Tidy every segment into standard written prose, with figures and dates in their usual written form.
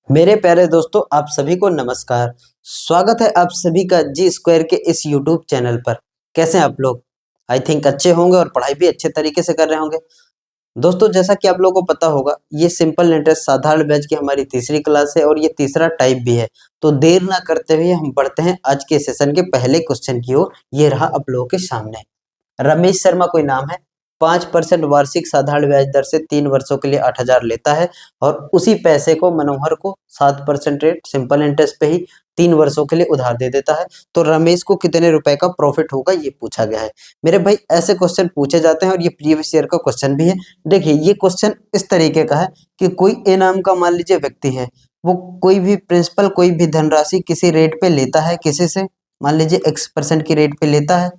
मेरे प्यारे दोस्तों, आप सभी को नमस्कार। स्वागत है आप सभी का जी स्क्वायर के इस यूट्यूब चैनल पर। कैसे हैं आप लोग? आई थिंक अच्छे होंगे और पढ़ाई भी अच्छे तरीके से कर रहे होंगे। दोस्तों, जैसा कि आप लोगों को पता होगा, ये सिंपल इंटरेस्ट साधारण ब्याज की हमारी तीसरी क्लास है और ये तीसरा टाइप भी है। तो देर ना करते हुए हम बढ़ते हैं आज के सेशन के पहले क्वेश्चन की ओर। ये रहा आप लोगों के सामने। रमेश शर्मा कोई नाम है, 5% वार्षिक साधारण ब्याज दर से 3 वर्षों के लिए 8,000 लेता है और उसी पैसे को मनोहर को 7% रेट सिंपल इंटरेस्ट पे ही 3 वर्षों के लिए उधार दे देता है। तो रमेश को कितने रुपए का प्रॉफिट होगा, ये पूछा गया है। मेरे भाई, ऐसे क्वेश्चन पूछे जाते हैं और ये प्रीवियस ईयर का क्वेश्चन भी है। देखिए, ये क्वेश्चन इस तरीके का है कि कोई ए नाम का मान लीजिए व्यक्ति है, वो कोई भी प्रिंसिपल कोई भी धनराशि किसी रेट पे लेता है, किसी से मान लीजिए X% की रेट पे लेता है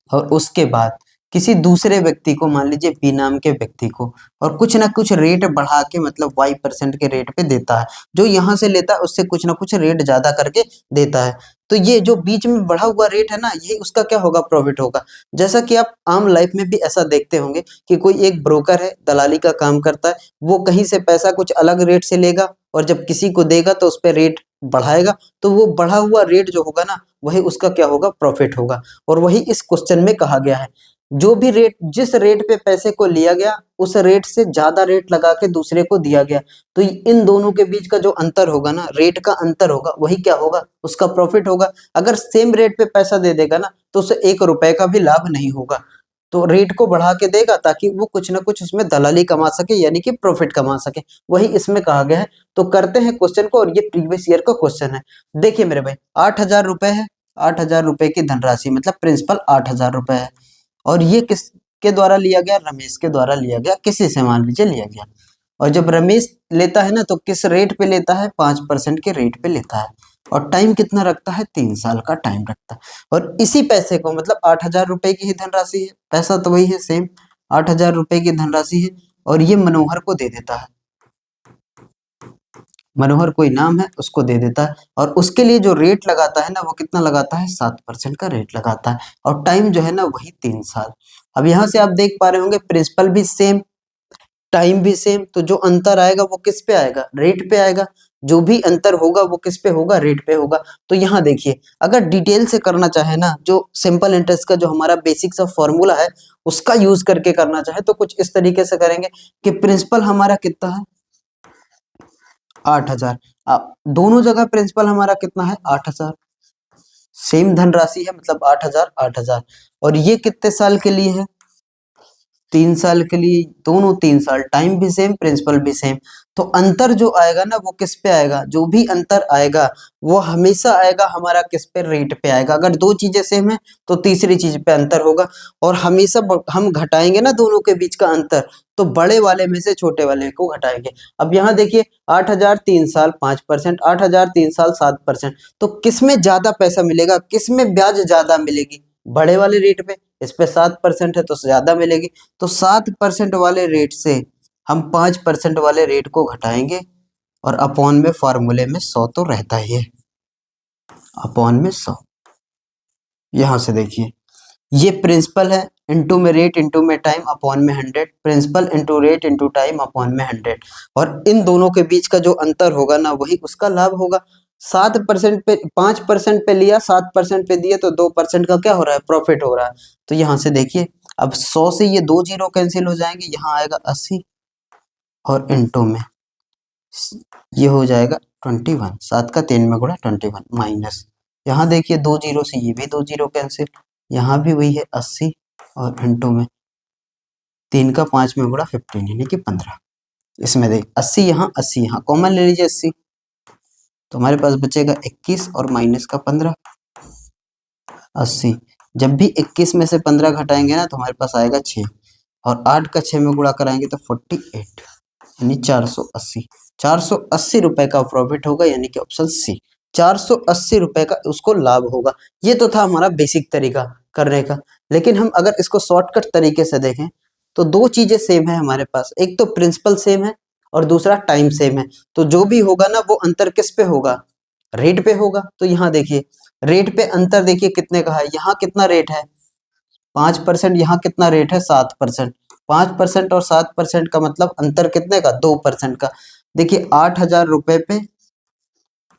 और उसके बाद किसी दूसरे व्यक्ति को, मान लीजिए बी नाम के व्यक्ति को, और कुछ ना कुछ रेट बढ़ा के मतलब Y% के रेट पे देता है। जो यहाँ से लेता है उससे कुछ ना कुछ रेट ज्यादा करके देता है। तो ये जो बीच में बढ़ा हुआ रेट है ना, ये उसका क्या होगा, प्रॉफिट होगा। जैसा कि आप आम लाइफ में भी ऐसा देखते होंगे कि कोई एक ब्रोकर है, दलाली का काम करता है, वो कहीं से पैसा कुछ अलग रेट से लेगा और जब किसी को देगा तो उस पर रेट बढ़ाएगा। तो वो बढ़ा हुआ रेट जो होगा ना, वही उसका क्या होगा, प्रॉफिट होगा। और वही इस क्वेश्चन में कहा गया है। जो भी रेट, जिस रेट पे पैसे को लिया गया, उस रेट से ज्यादा रेट लगा के दूसरे को दिया गया, तो इन दोनों के बीच का जो अंतर होगा ना, रेट का अंतर होगा, वही क्या होगा, उसका प्रॉफिट होगा। अगर सेम रेट पे पैसा दे देगा ना, तो उसे 1 रुपए का भी लाभ नहीं होगा। तो रेट को बढ़ा के देगा ताकि वो कुछ ना कुछ उसमें दलाली कमा सके, यानी कि प्रॉफिट कमा सके। वही इसमें कहा गया है। तो करते हैं क्वेश्चन को, और ये प्रीवियस ईयर का क्वेश्चन है। देखिए मेरे भाई, 8,000 रुपए है। 8,000 रुपए की धनराशि मतलब प्रिंसिपल 8,000 रुपए है। और ये किसके द्वारा लिया गया, रमेश के द्वारा लिया गया, किसी से मान लीजिए लिया गया। और जब रमेश लेता है ना, तो किस रेट पे लेता है, 5% के रेट पे लेता है। और टाइम कितना रखता है, 3 साल का टाइम रखता है। और इसी पैसे को मतलब 8,000 रुपए की ही धनराशि है, पैसा तो वही है सेम, 8,000 रुपए की धनराशि है। और ये मनोहर को दे देता है। मनोहर कोई नाम है, उसको दे देता है। और उसके लिए जो रेट लगाता है ना, वो कितना लगाता है, 7% का रेट लगाता है। और टाइम जो है ना, वही 3 साल। अब यहाँ से आप देख पा रहे होंगे, प्रिंसिपल भी सेम, टाइम भी सेम। तो जो अंतर आएगा वो किस पे आएगा, रेट पे आएगा। जो भी अंतर होगा वो किस पे होगा, रेट पे होगा। तो यहाँ देखिए, अगर डिटेल से करना चाहे ना, जो सिंपल इंटरेस्ट का जो हमारा बेसिक सा फॉर्मूला है, उसका यूज करके करना चाहे, तो कुछ इस तरीके से करेंगे कि प्रिंसिपल हमारा कितना है, 8,000। दोनों जगह प्रिंसिपल हमारा कितना है, 8,000। सेम धनराशि है, मतलब 8,000 8,000। और ये कितने साल के लिए है, 3 साल के लिए। दोनों 3 साल, टाइम भी सेम, प्रिंसिपल भी सेम। तो अंतर जो आएगा ना, वो किस पे आएगा, जो भी अंतर आएगा वो हमेशा आएगा हमारा किस पे, रेट पे आएगा। अगर दो चीजें सेम है तो तीसरी चीज पे अंतर होगा। और हमेशा हम घटाएंगे ना दोनों के बीच का अंतर, तो बड़े वाले में से छोटे वाले को घटाएंगे। अब यहाँ देखिए, 8,000 3 साल 5%, 8,000 3 साल 7%। तो किसमें ज्यादा पैसा मिलेगा, किसमें ब्याज ज्यादा मिलेगी, बड़े वाले रेट पे। इस पे 7% है तो ज्यादा मिलेगी। तो 7% वाले रेट से हम 5% वाले रेट को घटाएंगे। और अपॉन में फॉर्मूले में 100 तो रहता ही है, अपॉन में 100। यहां से देखिए, ये प्रिंसिपल है, इंटू में रेट, इंटू में टाइम, अपॉन में 100। Principal into rate into time, upon में 100। और इन दोनों के बीच का जो अंतर होगा ना, वही उसका लाभ होगा। 7% पे, 5% पे लिया, 7% पे दिया, तो 2% का क्या हो रहा है, प्रॉफिट हो रहा है। तो यहां से देखिए, अब 100 से ये 2 जीरो कैंसिल हो जाएंगे, यहाँ आएगा 80। और इंटू में ये हो जाएगा 21, 7 का 3 में गुणा 21, माइनस, यहाँ देखिए 2 जीरो से ये भी 2 जीरो कैंसिल, यहाँ भी वही है 80। और इंटू में 3 का 5 में गुणा 15, यानी कि 15। इसमें देख 80 यहाँ, 80 यहाँ, कॉमन ले लीजिए 80। तो हमारे पास बचेगा 21 और माइनस का 15, 80। जब भी 21 में से 15 घटाएंगे ना, तो हमारे पास आएगा 6। और 8 का 6 में गुणा कराएंगे तो 48, यानी 480। 480 रुपए का प्रॉफिट होगा, यानी कि ऑप्शन सी, 480 रुपए का उसको लाभ होगा। ये तो था हमारा बेसिक तरीका करने का। लेकिन हम अगर इसको शॉर्टकट तरीके से देखें, तो दो चीजें सेम है हमारे पास, एक तो प्रिंसिपल सेम है और दूसरा टाइम सेम है। तो जो भी होगा ना, वो अंतर किस पे होगा, रेट पे होगा। तो यहाँ देखिए, रेट पे अंतर देखिए कितने का है, यहाँ कितना रेट है, 5%, यहाँ कितना रेट है, 7%। 5% और 7% का मतलब अंतर कितने का, 2% का। देखिए 8,000 रुपए पे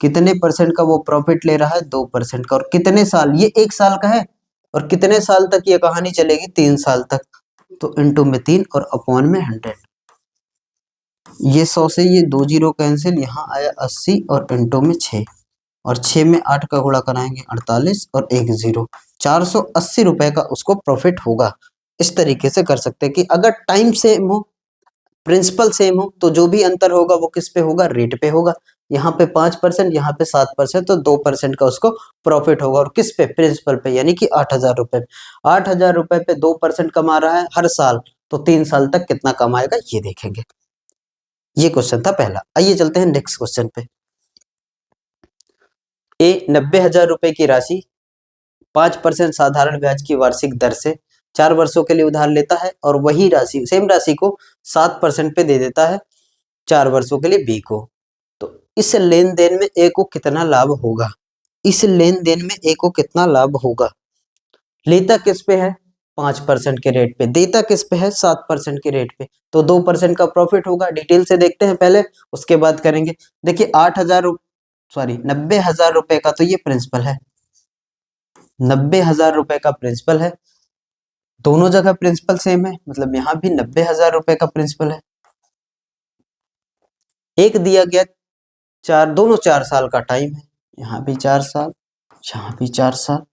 कितने परसेंट का वो प्रॉफिट ले रहा है, 2% का। और कितने साल, ये 1 साल का है, और कितने साल तक ये कहानी चलेगी, 3 साल तक। तो इंटू में 3 और अपॉन में 100। ये 100 से ये 2 जीरो कैंसिल, यहाँ आया 80 और इंटू में 6, और 6 में 8 का गुणा कराएंगे 48 और 1 जीरो, 480 रुपए का उसको प्रॉफिट होगा। इस तरीके से कर सकते हैं कि अगर टाइम सेम हो, प्रिंसिपल सेम हो, तो जो भी अंतर होगा वो किस पे होगा, रेट पे होगा। यहाँ पे 5%, यहाँ पे 7%, तो 2% का उसको प्रॉफिट होगा। और किस पे, प्रिंसिपल पे, यानी कि 8,000 रुपए। 8,000 रुपए पे 2% कमा रहा है हर साल, तो 3 साल तक कितना कमाएगा ये देखेंगे। ये क्वेश्चन था पहला। आइए चलते हैं नेक्स्ट क्वेश्चन पे। ए 90,000 रुपए की राशि 5% साधारण ब्याज की वार्षिक दर से 4 वर्षों के लिए उधार लेता है, और वही राशि, सेम राशि को 7% पे दे देता है 4 वर्षों के लिए बी को। तो इस लेन देन में ए को कितना लाभ होगा, इस लेन देन में ए को कितना लाभ होगा। लेता किस पे है, 5% के रेट पे, देता किस पे है, 7% के रेट पे, तो 2% का प्रॉफिट होगा। डिटेल से देखते हैं पहले, उसके बाद करेंगे। देखिए 90,000 रुपए का तो ये प्रिंसिपल है, 90,000 रुपए का प्रिंसिपल है। दोनों जगह प्रिंसिपल सेम है, मतलब यहाँ भी 90,000 रुपए का प्रिंसिपल है। एक दिया गया दोनों 4 साल का टाइम है, यहाँ भी 4 साल, यहाँ भी 4 साल।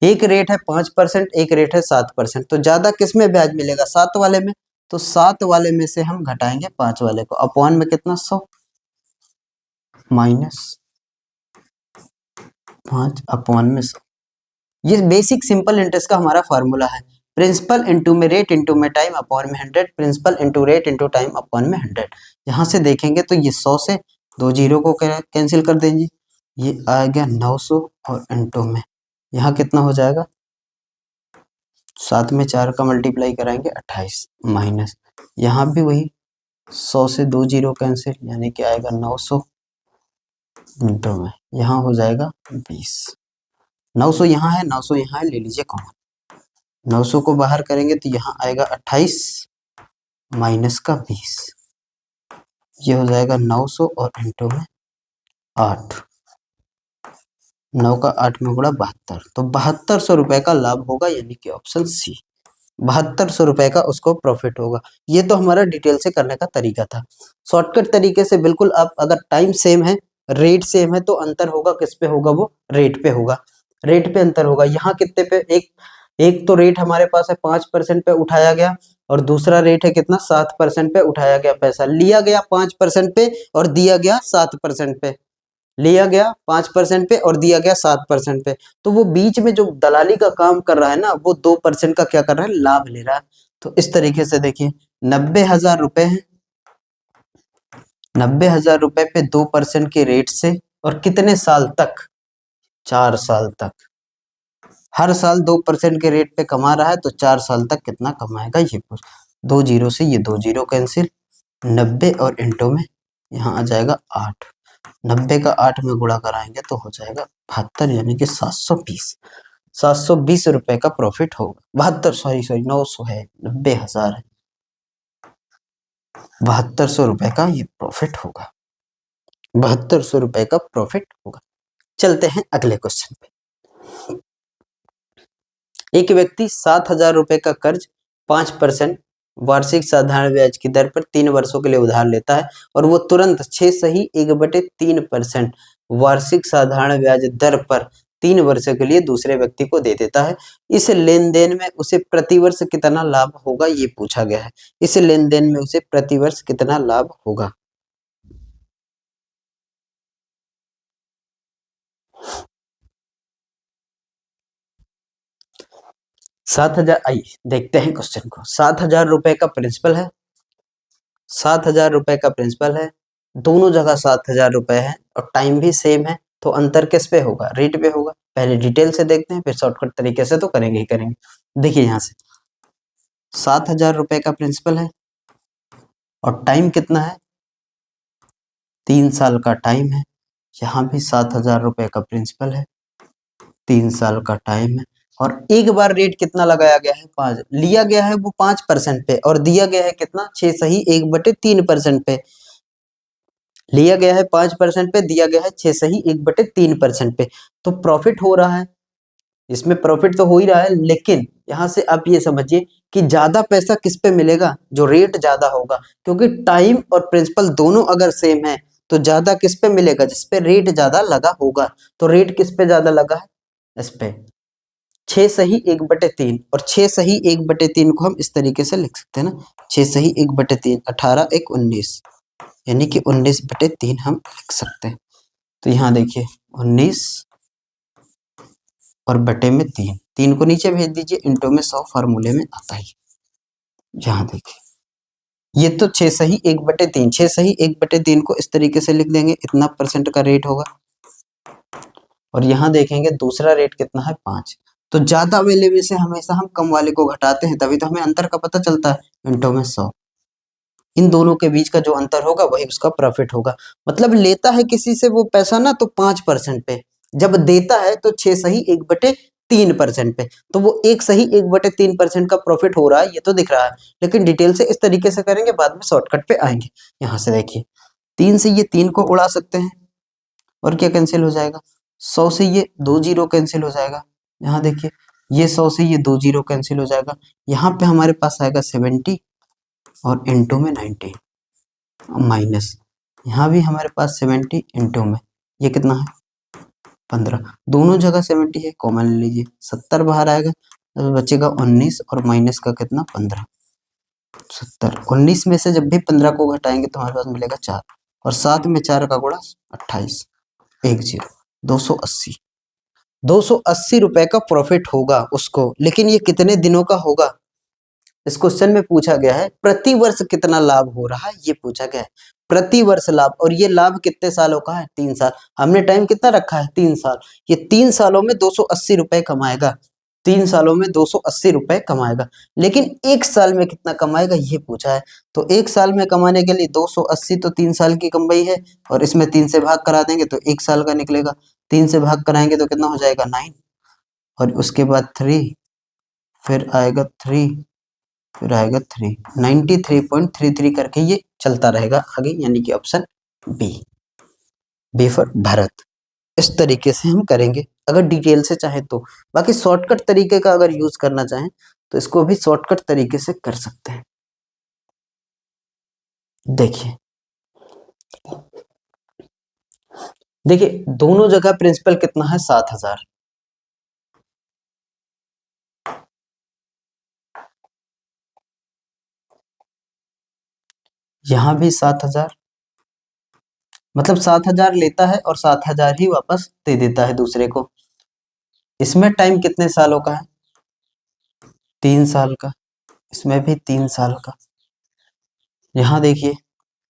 एक रेट है 5%, एक रेट है 7%, तो ज्यादा किस में ब्याज मिलेगा, 7 वाले में। तो 7 वाले में से हम घटाएंगे 5 वाले को, अपॉन में कितना, 100 माइनस 5 अपॉन में 100। ये बेसिक सिंपल इंटरेस्ट का हमारा फॉर्मूला है, प्रिंसिपल इंटू में रेट इंटू में टाइम अपॉन में 100, principal into rate into time upon में 100। यहाँ से देखेंगे तो ये 100 से 2 जीरो को कैंसिल कर देंगे, ये आ गया 900, और इंटू में यहाँ कितना हो जाएगा, 7 में 4 का मल्टीप्लाई कराएंगे 28, माइनस यहाँ भी वही 100 से 2 जीरो कैंसिल, यानी कि आएगा 900, इंटू में यहाँ हो जाएगा 20। 900 यहाँ है, 900 यहाँ है, ले लीजिए कॉमन। 900 को बाहर करेंगे तो यहाँ आएगा 28 माइनस का 20, ये हो जाएगा 900 और इंटू में 8, 9 का 8 में गुणा 72, तो 7200 रुपए का लाभ होगा, यानी कि ऑप्शन सी, 7200 रुपए का उसको प्रॉफिट होगा। ये तो हमारा डिटेल से करने का तरीका था। शॉर्टकट तरीके से बिल्कुल आप, अगर टाइम सेम है, रेट सेम है, तो अंतर होगा किस पे होगा, वो रेट पे होगा, रेट पे अंतर होगा। यहाँ कितने पे, एक तो रेट हमारे पास है 5% पे उठाया गया, और दूसरा रेट है कितना, 7% पे उठाया गया पैसा, लिया गया 5% पे और दिया गया 7% पे, लिया गया 5% पे और दिया गया 7% पे। तो वो बीच में जो दलाली का काम कर रहा है ना, वो 2% का क्या कर रहा है, लाभ ले रहा है। तो इस तरीके से देखिए 90,000 रुपए है, 90,000 रुपए पे 2% के रेट से, और कितने साल तक, 4 साल तक। हर साल 2% के रेट पे कमा रहा है, तो 4 साल तक कितना कमाएगा ये पूछ। 2 जीरो से ये 2 जीरो कैंसिल, 90 और इंटू में यहाँ आ जाएगा 8, 90 का 8 में गुणा कराएंगे तो हो जाएगा 72, यानी कि 720, 720 रुपए का प्रॉफिट होगा। 72, सॉरी 900 है, 90,000 है, 7200 रुपए का ये प्रॉफिट होगा, 7200 रुपए का प्रॉफिट होगा। चलते हैं अगले क्वेश्चन पे। एक व्यक्ति 7,000 रुपए का कर्ज 5% वार्षिक साधारण ब्याज की दर पर 3 वर्षों के लिए उधार लेता है, और वो तुरंत 6 1/3% वार्षिक साधारण ब्याज दर पर 3 वर्षों के लिए दूसरे व्यक्ति को दे देता है। इस लेन देन में उसे प्रतिवर्ष कितना लाभ होगा, ये पूछा गया है। इस लेन देन में उसे प्रतिवर्ष कितना लाभ होगा। 7,000, आइए देखते हैं क्वेश्चन को। 7,000 रुपए का प्रिंसिपल है, 7,000 रुपए का प्रिंसिपल है, दोनों जगह 7,000 रुपए है, और टाइम भी सेम है, तो अंतर किस पे होगा, रेट पे होगा। पहले डिटेल से देखते हैं, फिर शॉर्टकट तरीके से तो करेंगे ही करेंगे। देखिए यहाँ से 7,000 रुपए का प्रिंसिपल है, और टाइम कितना है, 3 साल का टाइम है। यहाँ भी 7,000 रुपए का प्रिंसिपल है, 3 साल का टाइम है। और एक बार रेट कितना लगाया गया है 5, लिया गया है वो 5% पे और दिया गया है कितना 6 सही 1/3% पे। लिया गया है 5% पे, दिया गया है 6 सही 1/3% पे। तो प्रॉफिट हो रहा है, इसमें प्रॉफिट तो हो ही रहा है, लेकिन यहां से आप ये समझिए कि ज्यादा पैसा किस पे मिलेगा, जो रेट ज्यादा होगा, क्योंकि टाइम और प्रिंसिपल दोनों अगर सेम है तो ज्यादा किस पे मिलेगा, जिस पे रेट ज्यादा लगा होगा। तो रेट किस पे ज्यादा लगा है, इस पे 6 सही 1/3, और 6 सही 1/3 को हम इस तरीके से लिख सकते हैं ना, 6 सही 1/3 18 1 19, यानी कि 19/3 हम लिख सकते हैं। तो यहाँ देखिए 19 और बटे में 3, 3 को नीचे भेज दीजिए, इंटू में 100 फार्मूले में आता है। यहाँ देखिए ये तो 6 सही 1/3, 6 सही 1/3 को इस तरीके से लिख देंगे, इतना परसेंट का रेट होगा। और यहाँ देखेंगे दूसरा रेट कितना है 5। तो ज्यादा वाले में से हमेशा हम कम वाले को घटाते हैं, तभी तो हमें अंतर का पता चलता है, इंटू में 100। इन दोनों के बीच का जो अंतर होगा वही उसका प्रॉफिट होगा। मतलब लेता है किसी से वो पैसा ना तो 5% पे, जब देता है तो 6 सही 1/3% पे, तो वो 1 सही 1/3% का प्रॉफिट हो रहा है, ये तो दिख रहा है। लेकिन डिटेल से इस तरीके से करेंगे, बाद में शॉर्टकट पे आएंगे। यहाँ से देखिए 3 से ये 3 को उड़ा सकते हैं, और क्या कैंसिल हो जाएगा, 100 से ये 2 जीरो कैंसिल हो जाएगा। यहाँ देखिए ये 100 से ये 2 जीरो कैंसिल हो जाएगा। यहाँ पे हमारे पास आएगा 70 और इंटू में 90 माइनस, यहाँ भी हमारे पास 70 इंटू में ये कितना है 15, दोनों जगह 70 है, कॉमन ले लीजिए, 70 बाहर आएगा तो बचेगा 19 और माइनस का कितना 15, 70। 19 में से जब भी 15 को घटाएंगे तो हमारे पास मिलेगा 4, और 7 में 4 का गुणा 28 10 280, 280 रुपए का प्रॉफिट होगा उसको। लेकिन ये कितने दिनों का होगा, इस क्वेश्चन में पूछा गया है प्रति वर्ष कितना लाभ हो रहा है, ये पूछा गया है प्रति वर्ष लाभ। और ये लाभ कितने सालों का है, 3 साल। हमने टाइम कितना रखा है 3 साल। ये 3 सालों में 280 रुपए कमाएगा, 3 सालों में 280 रुपए कमाएगा। लेकिन 1 साल में कितना कमाएगा ये पूछा है। तो 1 साल में कमाने के लिए 280 तो 3 साल की कमाई है, और इसमें 3 से भाग करा देंगे तो 1 साल का निकलेगा। 3 से भाग कराएंगे तो कितना हो जाएगा 9, और उसके बाद 3, फिर आएगा 3, फिर आएगा 3, 93.33 करके ये चलता रहेगा आगे, यानी कि option B, B for Bharat. इस तरीके से हम करेंगे अगर डिटेल से चाहे तो। बाकी शॉर्टकट तरीके का अगर यूज करना चाहें तो इसको भी शॉर्टकट तरीके से कर सकते हैं। देखिए देखिए दोनों जगह प्रिंसिपल कितना है 7000, यहां भी 7000, मतलब 7000 लेता है और 7000 ही वापस दे देता है दूसरे को। इसमें टाइम कितने सालों का है, 3 साल का, इसमें भी 3 साल का। यहाँ देखिए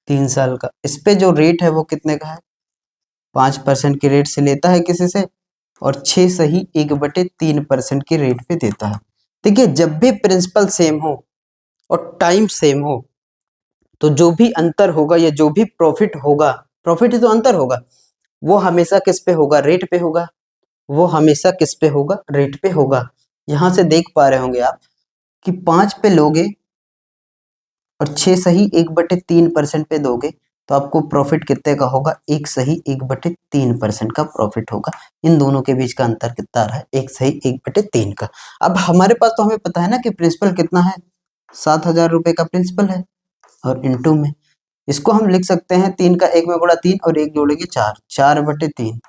3 साल का, इस पे जो रेट है वो कितने का है, 5% के रेट से लेता है किसी से, और 6 सही 1/3% के रेट पे देता है। देखिए जब भी प्रिंसिपल सेम हो और टाइम सेम हो, तो जो भी अंतर होगा या जो भी प्रॉफिट होगा, प्रॉफिट ही तो अंतर होगा, वो हमेशा किस पे होगा, रेट पे होगा। वो हमेशा किस पे होगा, रेट पे होगा। यहां से देख पा रहे होंगे आप कि 5 पे लोगे और 6 सही 1/3% पे दोगे तो आपको प्रॉफिट कितने का होगा, 1 सही 1/3% का प्रॉफिट होगा। इन दोनों के बीच का अंतर कितना आ रहा है, 1 सही 1/3 का। अब हमारे पास तो हमें पता है ना कि प्रिंसिपल कितना है, 7000 रुपए का प्रिंसिपल है, और इंटू में इसको हम लिख सकते हैं 3 का 1 में गुणा 3 और 1 जोड़ेंगे 4, 4/3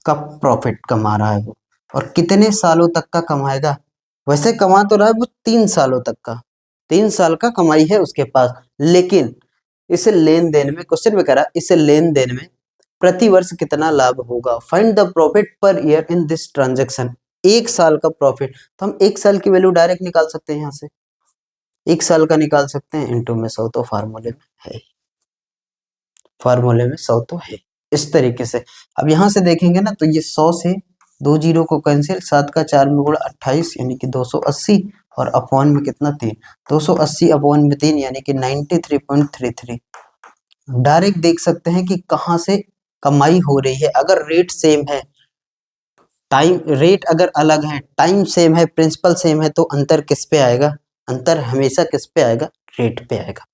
का प्रॉफिट कमा रहा है वो। और कितने सालों तक का कमाएगा, वैसे कमा तो रहा है वो 3 सालों तक का, 3 साल का कमाई है उसके पास। लेकिन इस लेन देन में क्वेश्चन में करा, इस लेन देन में प्रति वर्ष कितना लाभ होगा, find the profit per year in this transaction. 1 साल का प्रॉफिट, तो हम 1 साल की वैल्यू डायरेक्ट निकाल सकते हैं, यहाँ से 1 साल का निकाल सकते हैं, इंटू में 100 तो फार्मूले में है, फार्मूले में 100 तो है। इस तरीके से अब यहां से देखेंगे ना तो ये 100 से 2 जीरो को कैंसिल, 7 का 4 में गुणा 28 यानी कि 280, और अपॉन में कितना 3, 280 अपॉन में 3 यानी कि 93.33। डायरेक्ट देख सकते हैं कि कहां से कमाई हो रही है। अगर रेट सेम है टाइम रेट अगर अलग है, टाइम सेम है, प्रिंसिपल सेम है, तो अंतर किस पे आएगा? अंतर हमेशा किस पे आएगा? रेट पे आएगा।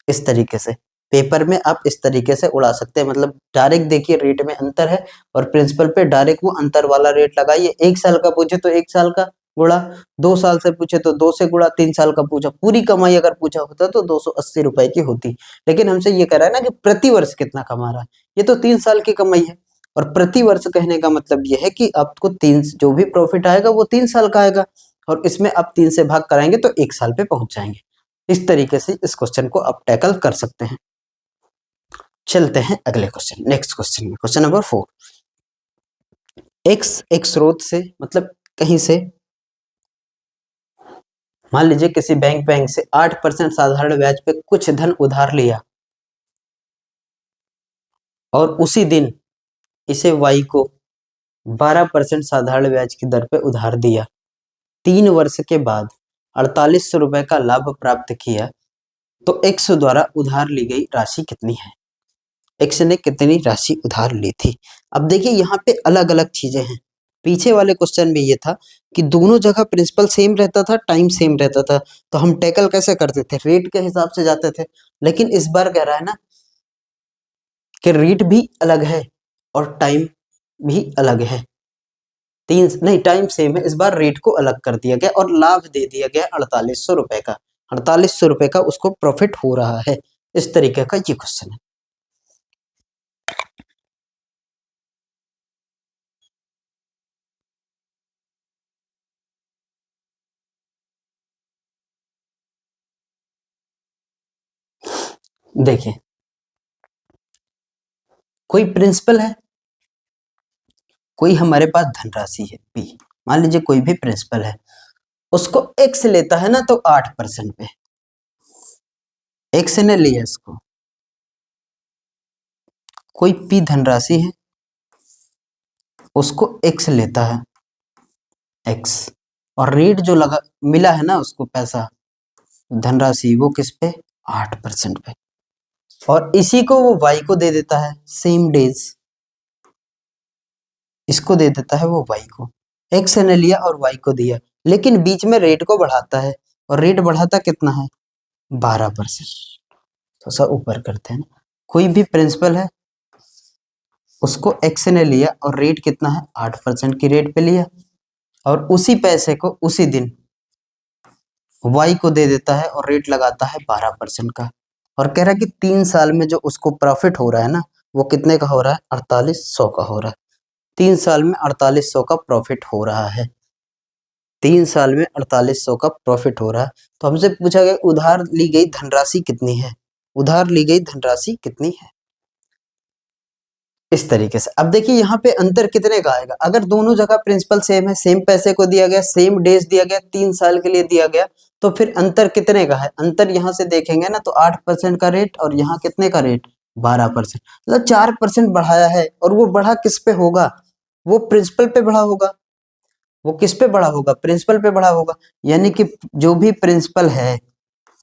इस तरीके से पेपर में आप इस तरीके से उड़ा सकते हैं, मतलब डायरेक्ट देखिए रेट में अंतर है और प्रिंसिपल पे डायरेक्ट वो अंतर वाला रेट लगाइए। 1 साल का पूछे तो 1 साल का गुणा, 2 साल से पूछे तो 2 से गुणा, 3 साल का पूछा, पूरी कमाई अगर पूछा होता तो 280 रुपए की होती। लेकिन हमसे ये कह रहा है ना कि प्रति वर्ष कितना कमा रहा है, ये तो 3 साल की कमाई है। और प्रति वर्ष कहने का मतलब ये है कि आपको 3 जो भी प्रॉफिट आएगा वो 3 साल का आएगा, और इसमें आप 3 से भाग कराएंगे तो 1 साल पे पहुंच जाएंगे। इस तरीके से इस क्वेश्चन को आप टैकल कर सकते हैं। चलते हैं अगले क्वेश्चन, नेक्स्ट क्वेश्चन में, क्वेश्चन नंबर 4। एक्स एक स्रोत से, मतलब कहीं से, मान लीजिए किसी बैंक से 8% साधारण ब्याज पे कुछ धन उधार लिया और उसी दिन इसे वाई को 12% साधारण ब्याज की दर पे उधार दिया। 3 वर्ष के बाद 4800 रुपए का लाभ प्राप्त किया, तो एक्स द्वारा उधार ली गई राशि कितनी है? एक्स ने कितनी राशि उधार ली थी? अब देखिए यहाँ पे अलग अलग चीजें हैं। पीछे वाले क्वेश्चन में ये था कि दोनों जगह प्रिंसिपल सेम रहता था, टाइम सेम रहता था, तो हम टैकल कैसे करते थे? रेट के हिसाब से जाते थे। लेकिन इस बार कह रहा है ना कि रेट भी अलग है और टाइम भी अलग है। तीन नहीं, टाइम सेम है, इस बार रेट को अलग कर दिया गया और लाभ दे दिया गया 4800 रुपए का। 4800 रुपए का उसको प्रॉफिट हो रहा है। इस तरीके का ये क्वेश्चन है। देखिए कोई प्रिंसिपल है, कोई हमारे पास धनराशि है पी, मान लीजिए कोई भी प्रिंसिपल है, उसको एक्स लेता है ना तो 8% पे, एक्स ने लिया इसको। कोई पी धनराशि है, उसको एक्स लेता है, एक्स, और रेट जो लगा मिला है ना उसको पैसा, धनराशि, वो किस पे? 8% पे। और इसी को वो वाई को दे देता है सेम डेज, इसको दे देता है वो वाई को। एक्स ने लिया और वाई को दिया, लेकिन बीच में रेट को बढ़ाता है, और रेट बढ़ाता कितना है? 12%। तो सब ऊपर करते हैं ना। कोई भी प्रिंसिपल है, उसको एक्स ने लिया और रेट कितना है? 8% की रेट पे लिया, और उसी पैसे को उसी दिन वाई को दे देता है और रेट लगाता है 12% का। और कह रहा है कि 3 साल में जो उसको प्रॉफिट हो रहा है ना, वो कितने का हो रहा है? 4800 का हो रहा है। 3 साल में 4800 का प्रॉफिट हो रहा है। 3 साल में 4800 का प्रॉफिट हो रहा है। तो हमसे पूछा गया उधार ली गई धनराशि कितनी है? उधार ली गई धनराशि कितनी है? इस तरीके से। अब देखिए यहाँ पे अंतर कितने का आएगा? अगर दोनों जगह प्रिंसिपल सेम है, सेम पैसे को दिया गया, सेम डेज दिया गया, 3 साल के लिए दिया गया, तो फिर अंतर कितने का है? अंतर यहाँ से देखेंगे ना तो 8% का रेट, और यहाँ कितने का रेट? 12%। मतलब 4% बढ़ाया है, और वो बढ़ा किस पे होगा? वो प्रिंसिपल पे बढ़ा होगा। वो किस पे बढ़ा होगा? प्रिंसिपल पे बढ़ा होगा। यानी कि जो भी प्रिंसिपल है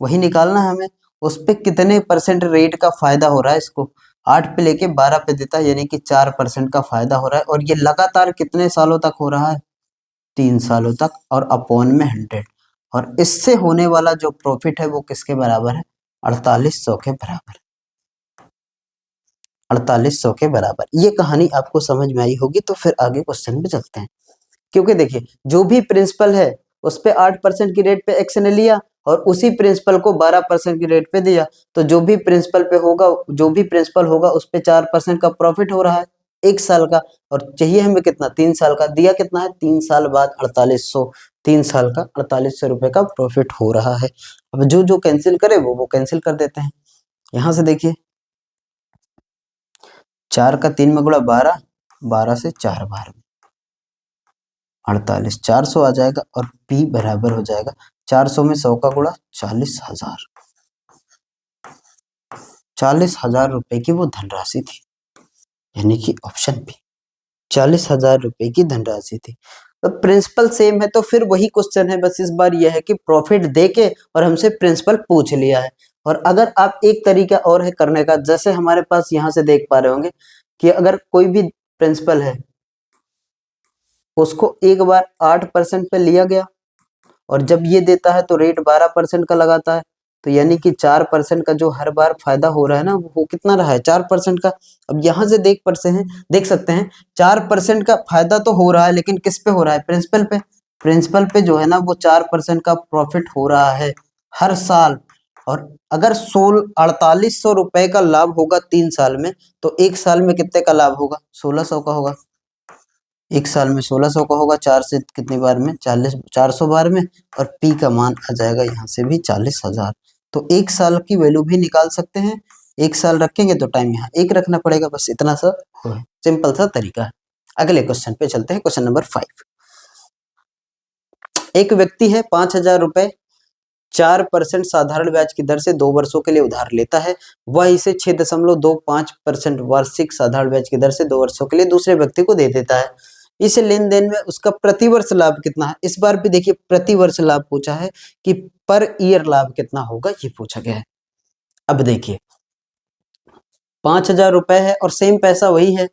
वही निकालना है हमें, उस पे कितने परसेंट रेट का फायदा हो रहा है इसको। 8 पे लेके 12 पे देता है, यानी कि 4% का फायदा हो रहा है, और ये लगातार कितने सालों तक हो रहा है? 3 सालों तक, और अपॉन में 100। और इससे होने वाला जो प्रॉफिट है वो किसके बराबर है? 4800 के बराबर। 4800 के बराबर। ये कहानी आपको समझ में आई होगी, तो फिर आगे क्वेश्चन पे चलते हैं। क्योंकि देखिए जो भी प्रिंसिपल है उस पे 8% की रेट पे एक्स ने लिया, और उसी प्रिंसिपल को 12% की रेट पे दिया, तो जो भी प्रिंसिपल पे होगा, जो भी प्रिंसिपल होगा उस पे 4% का प्रॉफिट हो रहा है 1 साल का। और चाहिए हमें कितना? 3 साल का। दिया कितना है? 3 साल बाद 4800। 3 साल का 4800 रुपए का प्रॉफिट हो रहा है। अब जो जो कैंसिल करे वो कैंसिल कर देते हैं। यहां से देखिए 4 का 3 में गुणा 12, 12 से 4 बार 48, 400 आ जाएगा, और P बराबर हो जाएगा 400 में 100 का गुणा 40,000। 40,000 रुपए की वो धनराशि थी, यानी कि ऑप्शन बी 40,000 रुपए की धनराशि थी। तो प्रिंसिपल सेम है, तो फिर वही क्वेश्चन है, बस इस बार यह है कि प्रॉफिट देके और हमसे प्रिंसिपल पूछ लिया है। और अगर आप एक तरीका और है करने का, जैसे हमारे पास यहाँ से देख पा रहे होंगे कि अगर कोई भी प्रिंसिपल है, उसको एक बार 8% पे लिया गया और जब ये देता है तो रेट 12% का लगाता है, तो यानी कि 4% का जो हर बार फायदा हो रहा है ना, वो कितना रहा है 4% का। अब यहाँ से देख सकते हैं 4% का फायदा तो हो रहा है, लेकिन किस पे हो रहा है, प्रिंसिपल पे। प्रिंसिपल पे जो है ना वो 4% का प्रॉफिट हो रहा है हर साल। और अगर 4800 रुपए का लाभ होगा 3 साल में, तो एक साल में कितने का लाभ होगा, 1600 का होगा। एक साल में 1600 का होगा, 4 से कितनी बार में, 400 बार में, और पी का मान आ जाएगा यहाँ से भी 40,000। तो एक साल की वैल्यू भी निकाल सकते हैं। एक साल रखेंगे तो टाइम यहाँ एक रखना पड़ेगा, बस इतना सा सिंपल सा तरीका है। अगले क्वेश्चन पे चलते हैं, क्वेश्चन नंबर 5। एक व्यक्ति है 5,000 रुपए 4% साधारण ब्याज की दर से 2 वर्षों के लिए उधार लेता है। वह इसे 6.25% वार्षिक साधारण ब्याज की दर से 2 वर्षों के लिए दूसरे व्यक्ति को दे देता है। इस लेनदेन में उसका प्रतिवर्ष लाभ कितना है। इस बार भी देखिए प्रतिवर्ष लाभ पूछा है कि पर ईयर लाभ कितना होगा, ये पूछा गया है। अब देखिए 5,000 रुपए है और सेम पैसा वही है,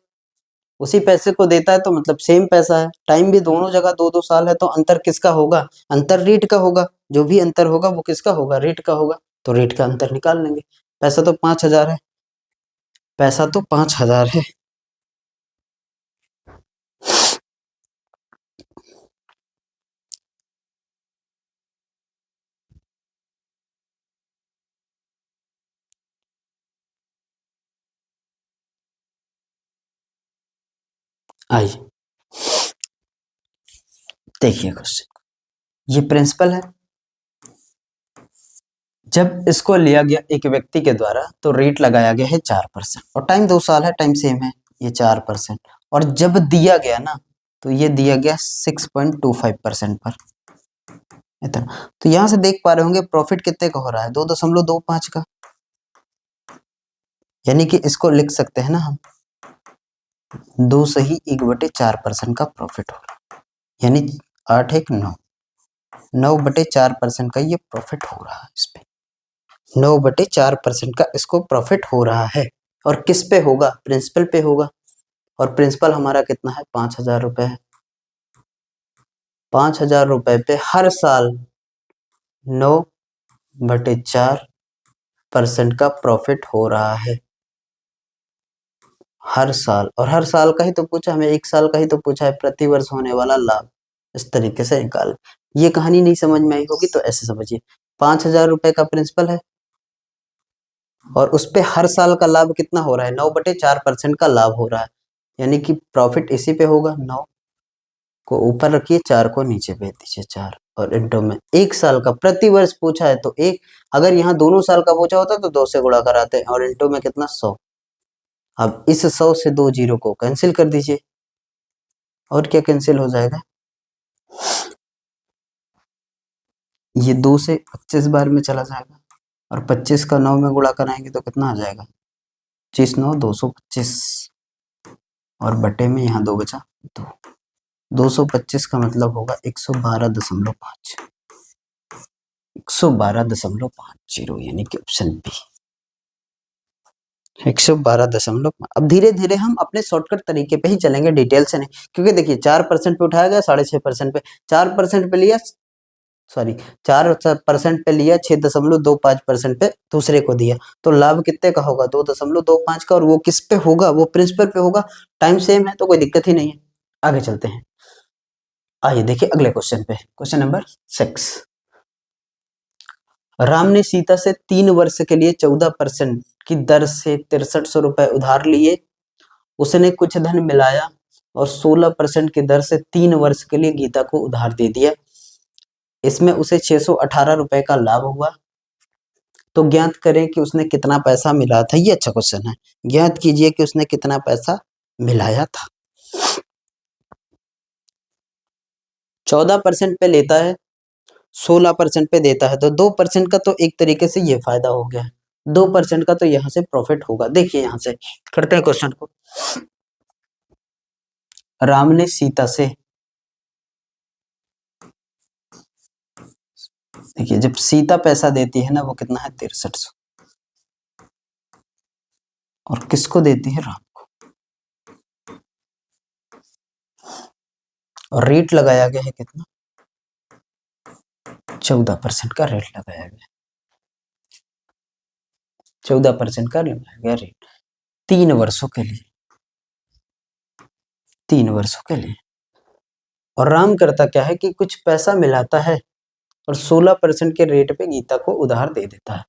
उसी पैसे को देता है, तो मतलब सेम पैसा है। टाइम भी दोनों जगह 2-2 साल है, तो अंतर किसका होगा, अंतर रेट का होगा। जो भी अंतर होगा वो किसका होगा, रेट का होगा। तो रेट का अंतर निकाल लेंगे। पैसा तो 5,000 है, पैसा तो 5,000 है। आइए देखिए क्वेश्चन, ये प्रिंसिपल है। जब इसको लिया गया एक व्यक्ति के द्वारा, तो रेट लगाया गया है 4% और टाइम 2 साल है, टाइम सेम है, ये 4%। और जब दिया गया ना, तो ये दिया गया 6.25% पर, इतना। तो यहां से देख पा रहे होंगे प्रॉफिट कितने का हो रहा है, 2.25 का। यानी कि इसको लिख सकते हैं ना हम, 2 सही 1/4% का प्रॉफिट हो रहा है। यानी 8×1 9, 9/4% का ये प्रॉफिट हो रहा है। इस पे 9/4% का इसको प्रॉफिट हो रहा है। और किस पे होगा, प्रिंसिपल पे होगा। और प्रिंसिपल हमारा कितना है, 5,000 रुपए है। 5,000 रुपए पे हर साल 9/4% का प्रॉफिट हो रहा है हर साल। और हर साल का ही तो पूछा हमें, एक साल का ही तो पूछा है, प्रतिवर्ष होने वाला लाभ। इस तरीके से निकाल। ये कहानी नहीं समझ में आई होगी तो ऐसे समझिए, 5,000 रुपए का प्रिंसिपल है और उस पे हर साल का लाभ कितना हो रहा है, 9/4% का लाभ हो रहा है। यानी कि प्रॉफिट इसी पे होगा, 9 को ऊपर रखिए, 4 को नीचे भेज दीजिए, 4 और इंटू में एक साल का प्रतिवर्ष पूछा है तो एक, अगर यहाँ दोनों साल का पूछा होता तो 2 से गुणा कराते, और इंटू में कितना 100। अब इस 100 से 2 जीरो को कैंसिल कर दीजिए, और क्या कैंसिल हो जाएगा, ये 2 से 25 बार में चला जाएगा, और 25 का 9 में गुणा कराएंगे तो कितना आ जाएगा, 25×9 225, और बटे में यहाँ 2 बचा 2, 225 का मतलब होगा 112.5, 112.50, यानी कि ऑप्शन बी 112.5। अब धीरे धीरे हम अपने शॉर्टकट तरीके पे ही चलेंगे, डिटेल से नहीं, क्योंकि देखिए 4% पे उठाया गया, 6.5% पे, 4% पे लिया, सॉरी 4% पे लिया, 6.25% पे दूसरे को दिया, तो लाभ कितने का होगा, 2.25 का। और वो किस पे होगा, वो प्रिंसिपल पे होगा, टाइम सेम है तो कोई दिक्कत ही नहीं है। आगे चलते हैं, आइए देखिए अगले क्वेश्चन पे, क्वेश्चन नंबर 6। राम ने सीता से 3 वर्ष के लिए 14% की दर से 6300 रुपए उधार लिए। उसने कुछ धन मिलाया और 16% की दर से 3 वर्ष के लिए गीता को उधार दे दिया। इसमें उसे 618 रुपए का लाभ हुआ। तो ज्ञात करें कि उसने कितना पैसा मिलाया था। ये अच्छा क्वेश्चन है, ज्ञात कीजिए कि उसने कितना पैसा मिलाया था। 14% पे लेता है, 16% पे देता है, तो 2% का तो एक तरीके से ये फायदा हो गया है, 2% का तो यहाँ से प्रॉफिट होगा। देखिए यहाँ से करते हैं क्वेश्चन को। राम ने सीता से, देखिए जब सीता पैसा देती है ना, वो कितना है 6300, और किसको देती है, राम को। और रेट लगाया गया है कितना, 14% का रेट लगाया गया, 14% का लगाया गया रेट 3 वर्षों के लिए, 3 वर्षों के लिए। और राम करता क्या है कि कुछ पैसा मिलाता है और 16% के रेट पे गीता को उधार दे देता है।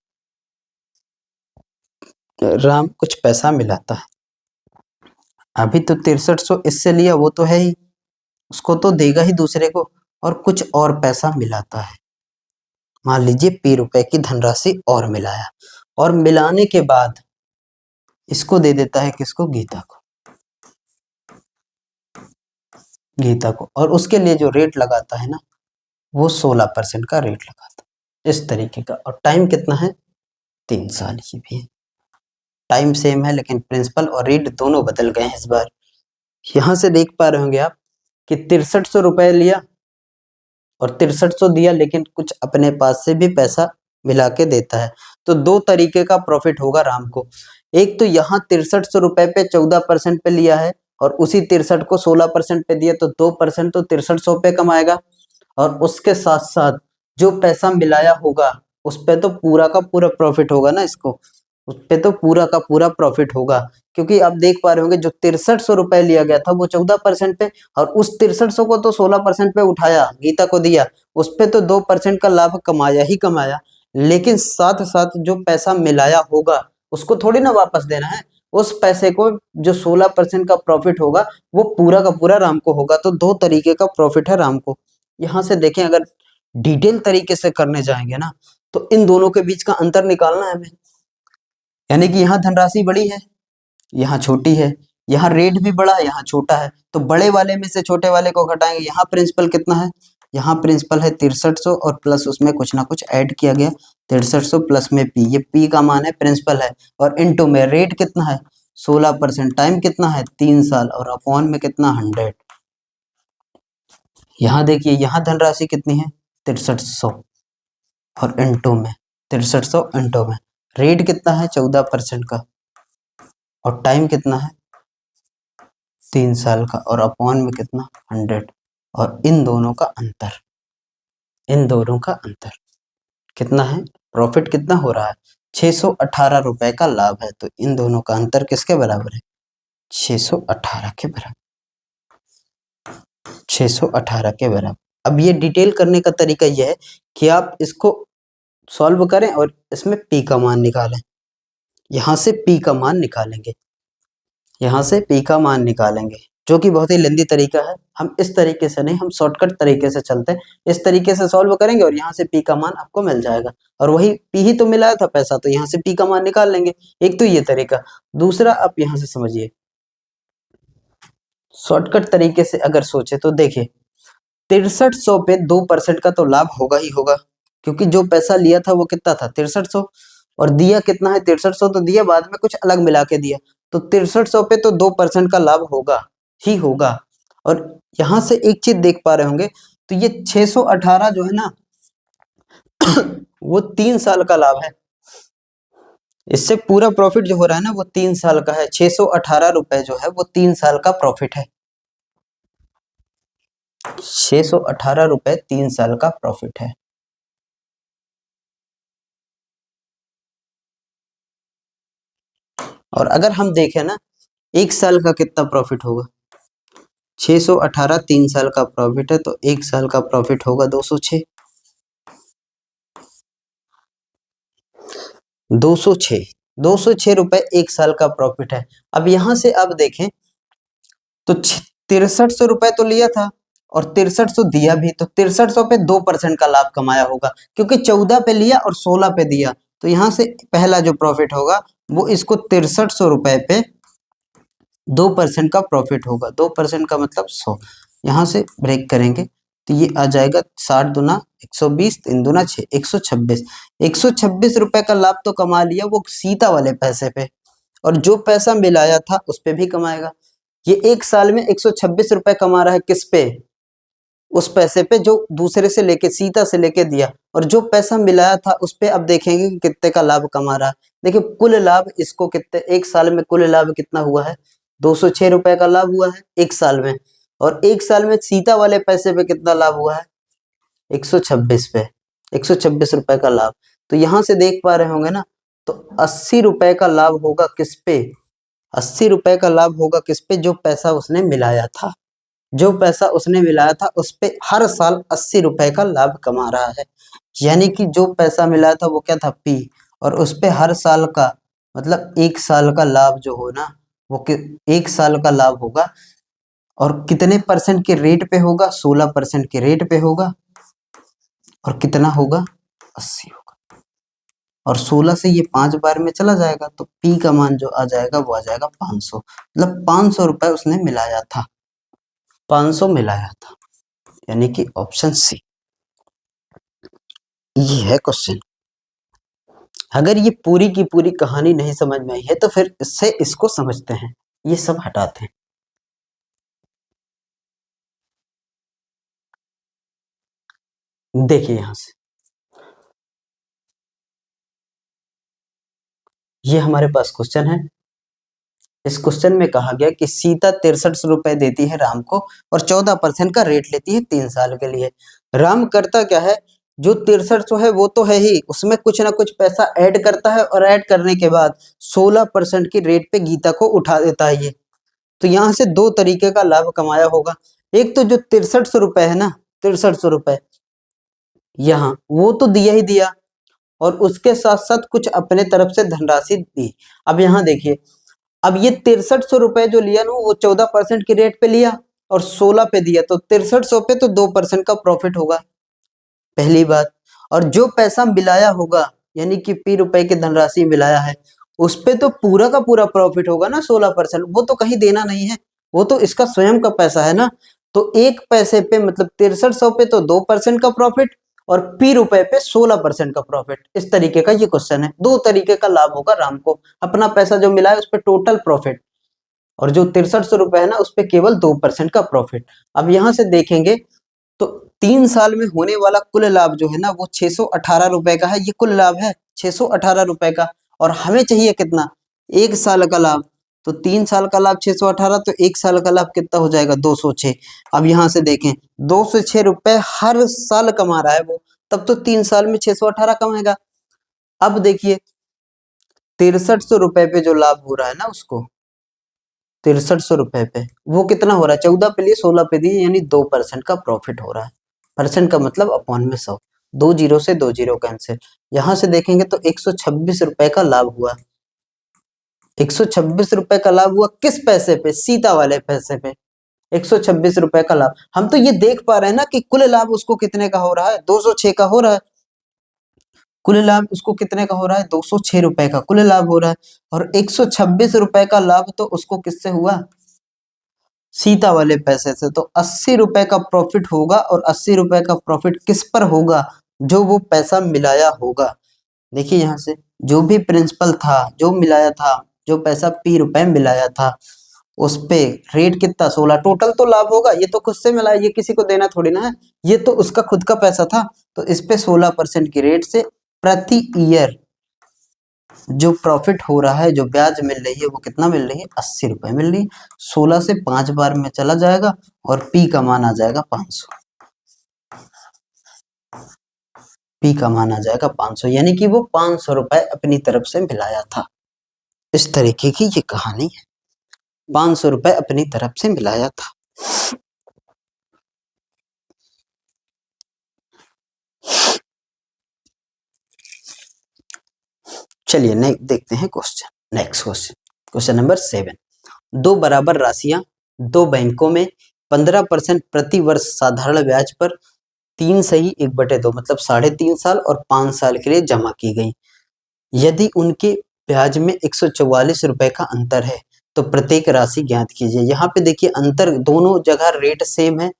राम कुछ पैसा मिलाता है, अभी तो 6300 इससे लिया, वो तो है ही, उसको तो देगा ही दूसरे को, और कुछ और पैसा मिलाता है। मान लीजिए P रुपए की धनराशि और मिलाया, और मिलाने के बाद इसको दे देता है, किसको, गीता को, गीता को। और उसके लिए जो रेट लगाता है ना, वो 16% का रेट लगाता है, इस तरीके का। और टाइम कितना है, 3 साल की भी है। टाइम सेम है, लेकिन प्रिंसिपल और रेट दोनों बदल गए हैं इस बार। यहां से देख पा रहे होंगे आप कि 6300 रुपए लिया और 6300 दिया, लेकिन कुछ अपने पास से भी पैसा मिला के देता है। तो दो तरीके का प्रॉफिट होगा राम को। एक तो यहाँ 6300 रुपए पे 14% पे लिया है, और उसी 63 को 16% पे दिया, तो 2% तो 6300 पे कमाएगा। और उसके साथ साथ जो पैसा मिलाया होगा उस पे तो पूरा का पूरा प्रॉफिट होगा ना, इसको उस पे तो पूरा का पूरा प्रॉफिट होगा। क्योंकि आप देख पा रहे होंगे जो 6300 रुपए लिया गया था वो 14% पे, और उस 6300 को तो 16% पे उठाया, गीता को दिया, उस पे तो 2% का लाभ कमाया ही कमाया। लेकिन साथ साथ जो पैसा मिलाया होगा उसको थोड़ी ना वापस देना है, उस पैसे को जो 16% का प्रॉफिट होगा वो पूरा का पूरा राम को होगा। तो दो तरीके का प्रॉफिट है राम को। यहाँ से देखें, अगर डिटेल तरीके से करने जाएंगे ना, तो इन दोनों के बीच का अंतर निकालना है हमें। यानी कि यहाँ धनराशि बड़ी है, यहाँ छोटी है, यहाँ रेट भी बड़ा है, यहाँ छोटा है, तो बड़े वाले में से छोटे वाले को घटाएंगे। यहाँ प्रिंसिपल कितना है, यहाँ प्रिंसिपल है 6300, और प्लस उसमें कुछ ना कुछ ऐड किया गया, 6300 प्लस में P, ये P का मान है, प्रिंसिपल है, और इनटू में रेट कितना है 16%, टाइम कितना है 3 साल, और अपॉन में कितना 100। यहाँ देखिए, यहाँ धनराशि कितनी है 6300, और इनटू में 6300 इनटू में रेट कितना है 14% का, और टाइम कितना है 3 साल का, और अपॉन में कितना 100। और इन दोनों का अंतर, इन दोनों का अंतर कितना है, प्रॉफिट कितना हो रहा है 618 रुपए का लाभ है। तो इन दोनों का अंतर किसके बराबर है, 618 के बराबर, 618 के बराबर। अब ये डिटेल करने का तरीका यह है कि आप इसको सॉल्व करें और इसमें P का मान निकालें। यहाँ से P का मान निकालेंगे, यहाँ से P का मान निकालेंगे, जो कि बहुत ही लेंदी तरीका है। हम इस तरीके से नहीं, हम शॉर्टकट तरीके से चलते हैं। इस तरीके से सॉल्व करेंगे और यहाँ से P का मान आपको मिल जाएगा, और वही P ही तो मिला था पैसा, तो यहाँ से P का मान निकाल लेंगे। एक तो ये तरीका। दूसरा, आप यहाँ से समझिए, शॉर्टकट तरीके से अगर सोचे तो देखिए, 6300 पे 2% का तो लाभ होगा ही होगा, क्योंकि जो पैसा लिया था वो कितना था 6300, और दिया कितना है 6300, तो दिया बाद में कुछ अलग मिला के दिया, तो 6300 पे तो 2% का लाभ होगा ही होगा। और यहाँ से एक चीज देख पा रहे होंगे, तो ये 618 जो है ना वो 3 साल का लाभ है। इससे पूरा प्रॉफिट जो हो रहा है ना वो 3 साल का है। 618 रुपए जो है वो 3 साल का प्रॉफिट है। 618 रुपए 3 साल का प्रॉफिट है। और अगर हम देखें ना 1 साल का कितना प्रॉफिट होगा, 618 3 साल का प्रॉफिट है, तो 1 साल का प्रॉफिट होगा 206, 206, 206 रुपए 1 साल का प्रॉफिट है। अब यहां से आप देखें तो 6300 रुपए तो लिया था और 6300 दिया भी, तो 6300 पे 2% का लाभ कमाया होगा, क्योंकि 14 पे लिया और 16 पे दिया। तो यहाँ से पहला जो प्रॉफिट होगा वो इसको 6300 रुपए पे 2% का प्रॉफिट होगा। 2% का मतलब 100। यहाँ से ब्रेक करेंगे तो ये आ जाएगा 60 दूना 120, 3 दूना 6, 126। 126 रुपए का लाभ तो कमा लिया वो सीता वाले पैसे पे, और जो पैसा मिलाया था उस पे भी कमाएगा। ये 1 साल में 126 रुपए कमा रहा है, किस पे, उस पैसे पे जो दूसरे से लेके सीता से लेके दिया, और जो पैसा मिलाया था उस पे अब देखेंगे कि कितने का लाभ कमा रहा है। देखिए कुल लाभ इसको कितने, 1 साल में कुल लाभ कितना हुआ है 206 रुपए का लाभ हुआ है 1 साल में। और एक साल में सीता वाले पैसे पे कितना लाभ हुआ है? 126 पे, 126 रुपए का लाभ। तो यहां से देख पा रहे होंगे ना, तो 80 रुपए का लाभ होगा किस पे? 80 रुपए का लाभ होगा किस पे? जो पैसा उसने मिलाया था, जो पैसा उसने मिलाया था उस पे हर साल 80 रुपए का लाभ कमा रहा है। यानी कि जो पैसा मिलाया था वो क्या था? पी। और उस पे हर साल का मतलब एक साल का लाभ जो हो ना, वो एक साल का लाभ होगा। और कितने परसेंट के रेट पे होगा? 16% के रेट पे होगा। और कितना होगा? 80 होगा। और 16 से ये 5 बार में चला जाएगा, तो पी का मान जो आ जाएगा वो आ जाएगा 500। मतलब 500 रुपए उसने मिलाया था, 500 मिलाया था, यानी कि ऑप्शन सी ये है क्वेश्चन। अगर ये पूरी की पूरी कहानी नहीं समझ में आई है तो फिर इससे इसको समझते हैं, ये सब हटाते हैं। देखिए यहां से, ये हमारे पास क्वेश्चन है। इस क्वेश्चन में कहा गया कि सीता 63 रुपए देती है राम को और 14% का रेट लेती है 3 साल के लिए। राम करता क्या है? जो 63 है वो तो है ही, उसमें कुछ ना कुछ पैसा ऐड करता है और ऐड करने के बाद 16% की रेट पे गीता को उठा देता है ये। तो यहाँ से दो तरीके का लाभ कमाया होगा। एक तो जो 6300 रुपए है ना, 6300 रुपए यहाँ वो तो दिया ही दिया, और उसके साथ साथ कुछ अपने तरफ से धनराशि दी। अब यहाँ देखिए, अब ये 6300 रुपए जो लिया ना, वो 14% की रेट पे लिया और 16 पे दिया, तो 6300 पे तो 2% का प्रॉफिट होगा, पहली बात। और जो पैसा मिलाया होगा, यानी कि पी रुपए की धनराशि मिलाया है, उस पे तो पूरा का पूरा प्रॉफिट होगा ना 16%। वो तो कहीं देना नहीं है, वो तो इसका स्वयं का पैसा है ना। तो एक पैसे पे मतलब 6300 पे तो 2% का प्रॉफिट, और पी रुपए पे 16% का प्रॉफिट। इस तरीके का ये क्वेश्चन है। दो तरीके का लाभ होगा राम को, अपना पैसा जो मिला है उस पर टोटल प्रॉफिट, और जो 6300 रुपए है ना उस पर केवल 2% का प्रॉफिट। अब यहां से देखेंगे तो 3 साल में होने वाला कुल लाभ जो है ना, वो 618 रुपए का है। ये कुल लाभ है 618 रुपए का, और हमें चाहिए कितना? एक साल का लाभ। तो 3 साल का लाभ 618, तो एक साल का लाभ कितना हो जाएगा? 206। अब यहां से देखें, 206 रुपए हर साल कमा रहा है वो, तब तो 3 साल में 618 कमाएगा। अब देखिए 6300 रुपए पे जो लाभ हो रहा है ना उसको, 6300 रुपए पे वो कितना हो रहा है? 14 पे लिए 16 पे दिए, यानी 2% का प्रॉफिट हो रहा है। परसेंट का मतलब अपॉन में 100, 2 जीरो से 2 जीरो कैंसिल। यहां से देखेंगे तो 126 रुपए का लाभ हुआ। 126 रुपए का लाभ हुआ किस पैसे पे? सीता वाले पैसे पे 126 रुपए का लाभ। हम तो ये देख पा रहे हैं ना कि कुल लाभ उसको कितने का हो रहा है? 206 का हो रहा है। कुल लाभ उसको कितने का हो रहा है? 206 रुपए का कुल लाभ हो रहा है। और 126 रुपए का लाभ तो उसको किससे हुआ? सीता वाले पैसे से। तो 80 रुपए का प्रॉफिट होगा, और 80 रुपए का प्रॉफिट किस पर होगा? जो वो पैसा मिलाया होगा। देखिए यहां से, जो भी प्रिंसिपल था, जो मिलाया था, जो पैसा पी रुपए मिलाया था, उस पे रेट कितना? 16। टोटल तो लाभ होगा, ये तो खुद से मिला है, ये किसी को देना थोड़ी ना है, ये तो उसका खुद का पैसा था। तो इस पे 16% की रेट से प्रति ईयर जो प्रॉफिट हो रहा है, जो ब्याज मिल रही है, वो कितना मिल रही है? 80 रुपए मिल रही है। 16 से 5 बार में चला जाएगा, और पी का मान आ जाएगा 500। पी का मान आ जाएगा 500, यानी कि वो 500 रुपए अपनी तरफ से मिलाया था। इस तरीके की ये कहानी है, 500 रुपए अपनी तरफ से मिलाया था। चलिए देखते हैं question. Next question, question number 7। दो बराबर राशियां दो बैंकों में 15% प्रति वर्ष साधारण ब्याज पर 3/2 मतलब 3.5 साल और 5 साल के लिए जमा की गई। यदि उनके ब्याज में 144 रुपए का अंतर है तो प्रत्येक राशि ज्ञात कीजिए। यहाँ पे देखिए अंतर, दोनों जगह रेट सेम है,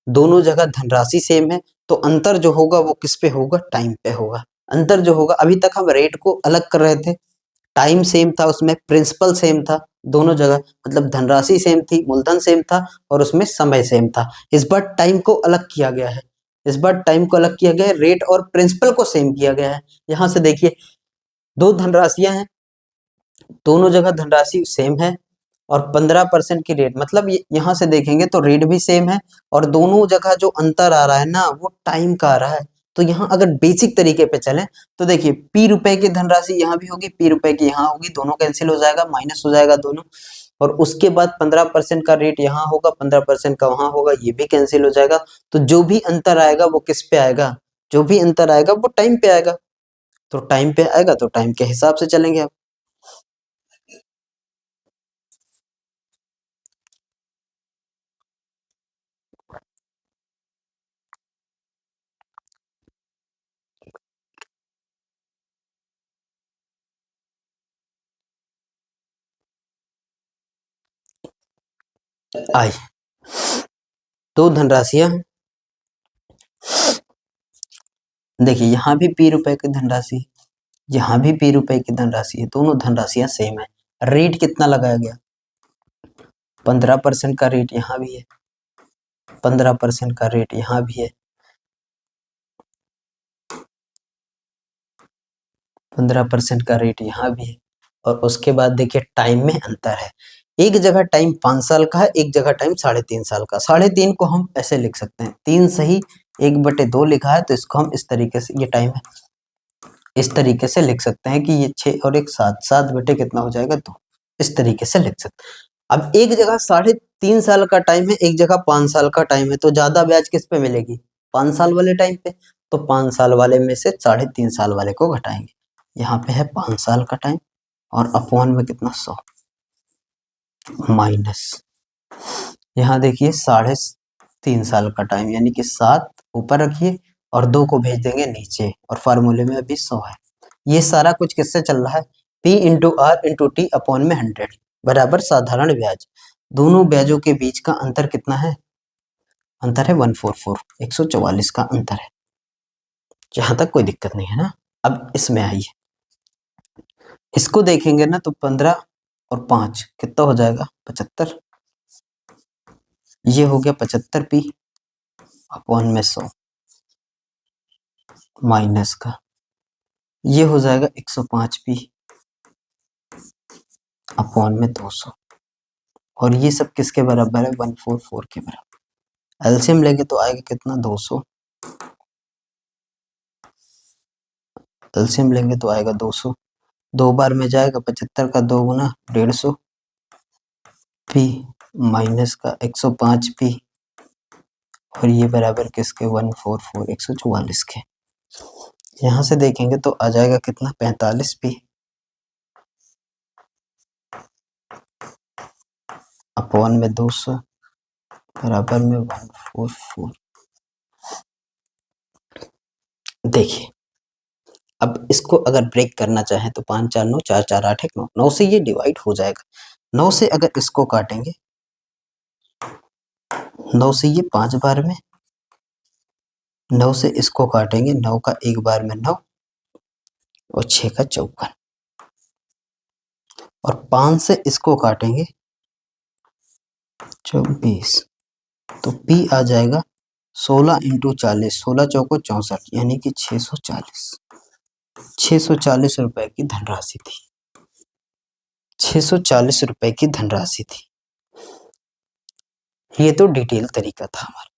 दोनों जगह धनराशि सेम है, तो अंतर जो होगा वो किस पे होगा? टाइम पे होगा। अंतर जो होगा, अभी तक हम रेट को अलग कर रहे थे, टाइम सेम था, उसमें प्रिंसिपल सेम था दोनों जगह, मतलब धनराशि सेम थी, मूलधन सेम था, और उसमें समय सेम था। इस बार टाइम को अलग किया गया है, इस बार टाइम को अलग किया गया है, रेट और प्रिंसिपल को सेम किया गया है। यहां से देखिए, दो धनराशियां हैं, दोनों जगह धनराशि सेम है, और 15% की रेट, मतलब यहाँ से देखेंगे तो रेट भी सेम है और दोनों जगह जो अंतर आ रहा है ना वो टाइम का आ रहा है। तो यहाँ अगर बेसिक तरीके पे चलें तो देखिए पी रुपए की धनराशि यहाँ भी होगी, पी रुपए की यहाँ होगी, दोनों कैंसिल हो जाएगा, माइनस हो जाएगा दोनों। और उसके बाद 15% का रेट यहाँ होगा, 15% का वहां होगा, ये भी कैंसिल हो जाएगा। तो जो भी अंतर आएगा वो किस पे आएगा, जो भी अंतर आएगा वो टाइम पे आएगा। तो टाइम पे आएगा तो टाइम के हिसाब से चलेंगे आप। आई दो धनराशियां, देखिए यहाँ भी पी रुपए की धनराशि, यहाँ भी पी रुपए की धनराशि है, दोनों धनराशियां सेम है। रेट कितना लगाया गया, 15% का रेट यहाँ भी है, 15% का रेट यहाँ भी है, 15% का रेट यहाँ भी है। और उसके बाद देखिए टाइम में अंतर है, एक जगह टाइम 5 साल का है, एक जगह टाइम 3.5 साल का। 3.5 को हम ऐसे लिख सकते हैं, 3 सही 1/2 लिखा है तो इसको हम इस तरीके से, ये टाइम है, इस तरीके से लिख सकते हैं कि ये 6 और 1 7, 7 बटे कितना हो जाएगा 2, इस तरीके से लिख सकते हैं। अब एक जगह 3.5 साल का टाइम है, एक जगह 5 साल का टाइम है, तो ज्यादा ब्याज किस पे मिलेगी, 5 साल वाले टाइम पे। तो 5 साल वाले में से 3.5 साल वाले को घटाएंगे, यहाँ पे है 5 साल का टाइम और अपॉन में कितना 100 माइनस, यहाँ देखिए 3.5 साल का टाइम, यानी कि 7 ऊपर रखिए और 2 को भेज देंगे नीचे, और फार्मूले में अभी 100 है। ये सारा कुछ किससे चल रहा है, P into R into T upon में 100 बराबर साधारण ब्याज। दोनों ब्याजों के बीच का अंतर कितना है, अंतर है 144, 144 का अंतर है, जहां तक कोई दिक्कत नहीं है ना। अब इसमें आइए, इसको देखेंगे ना तो 15 और 5 कितना हो जाएगा 75, ये हो गया 75p अपॉन में 100 माइनस का, ये हो जाएगा 105p अपॉन में 200, और ये सब किसके बराबर है 144 के बराबर। एलसीएम लेंगे तो आएगा कितना 200, एलसीएम लेंगे तो आएगा 200, 2 बार में जाएगा 75 का 2 गुना 150 पी माइनस का 105 पी, और ये बराबर किसके 144 144 के। यहाँ से देखेंगे तो आ जाएगा कितना 45 पी अपॉन में 200 बराबर में 144। देखिए अब इसको अगर ब्रेक करना चाहें तो 5 4 9 4 4 8 1 9, 9 से ये डिवाइड हो जाएगा, 9 से अगर इसको काटेंगे, 9 से ये 5 बार में, 9 से इसको काटेंगे, 9 का एक बार में 9 और 6 का 54, और 5 से इसको काटेंगे 24, तो पी आ जाएगा 16 इंटू 40, 16 चौको 64, यानी कि 640, 640 रुपए की धनराशि थी, 640 रुपए की धनराशि थी। ये तो डिटेल तरीका था हमारा।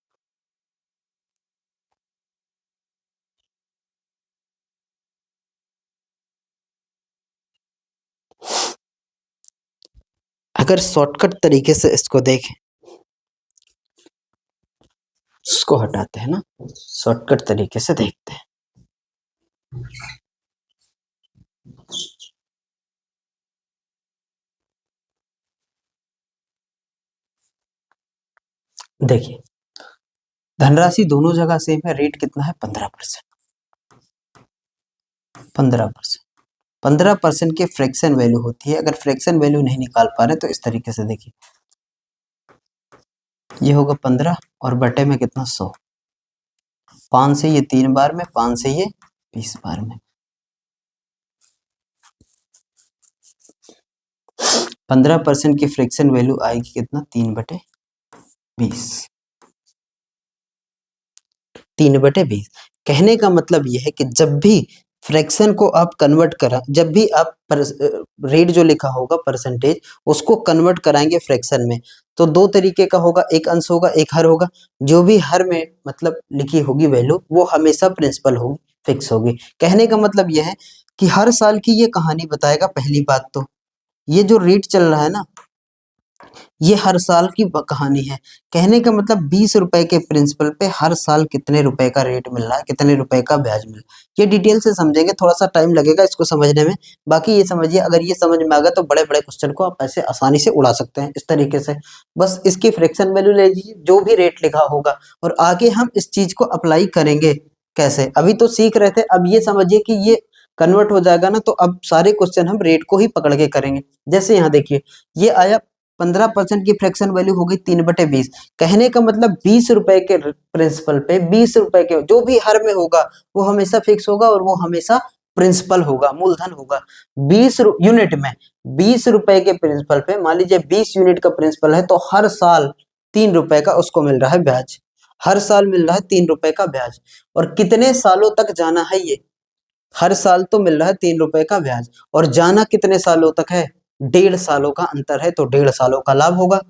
अगर शॉर्टकट तरीके से इसको देखें, इसको हटाते हैं ना, शॉर्टकट तरीके से देखते हैं। देखिए धनराशि दोनों जगह सेम है, रेट कितना है 15%, 15%, 15% की फ्रैक्शन वैल्यू होती है। अगर फ्रैक्शन वैल्यू नहीं निकाल पा रहे तो इस तरीके से देखिए, ये होगा 15 और बटे में कितना 100, 5 से ये 3 बार में, 5 से ये 20 बार में, 15% की फ्रैक्शन वैल्यू आएगी कितना 3/20, 3/20। कहने का मतलब यह है कि जब भी फ्रैक्शन को आप कन्वर्ट करा, जब भी आप रेट जो लिखा होगा परसेंटेज उसको कन्वर्ट कराएंगे फ्रैक्शन में, तो दो तरीके का होगा, एक अंश होगा एक हर होगा। जो भी हर में मतलब लिखी होगी वैल्यू वो हमेशा प्रिंसिपल होगी, फिक्स होगी। कहने का मतलब यह है कि हर साल की ये कहानी बताएगा। पहली बात तो ये जो रेट चल रहा है ना, ये हर साल की कहानी है। कहने का मतलब 20 रुपए के प्रिंसिपल पे हर साल कितने रुपए का रेट मिल रहा है, कितने रुपए का ब्याज मिल रहा है, ये डिटेल से समझेंगे। थोड़ा सा टाइम लगेगा इसको समझने में। बाकी ये समझिए, अगर ये समझ में आ गया तो बड़े बड़े क्वेश्चन को आप ऐसे आसानी से उड़ा सकते हैं इस तरीके से। बस इसकी फ्रैक्शन वैल्यू ले लीजिए जो भी रेट लिखा होगा, और आगे हम इस चीज को अप्लाई करेंगे कैसे। अभी तो सीख रहे थे, अब ये समझिए कि ये कन्वर्ट हो जाएगा ना, तो अब सारे क्वेश्चन हम रेट को ही पकड़ के करेंगे। जैसे यहाँ देखिए, ये आया 15% की फ्रैक्शन वैल्यू हो गई 3/20। कहने का मतलब 20 रुपए के प्रिंसिपल पे 20 रुपए के जो भी हर में होगा वो हमेशा फिक्स होगा, और वो हमेशा प्रिंसिपल होगा, मूलधन होगा। 20 यूनिट में 20 रुपए के प्रिंसिपल पे मान लीजिए 20 यूनिट का प्रिंसिपल है, तो हर साल 3 रुपए का उसको मिल रहा है ब्याज। हर साल मिल रहा है 3 रुपए का ब्याज। और कितने सालों तक जाना है ये, हर साल तो मिल रहा है 3 रुपए का ब्याज, और जाना कितने सालों तक है, 1.5 सालों का अंतर है, तो 1.5 सालों का लाभ होगा।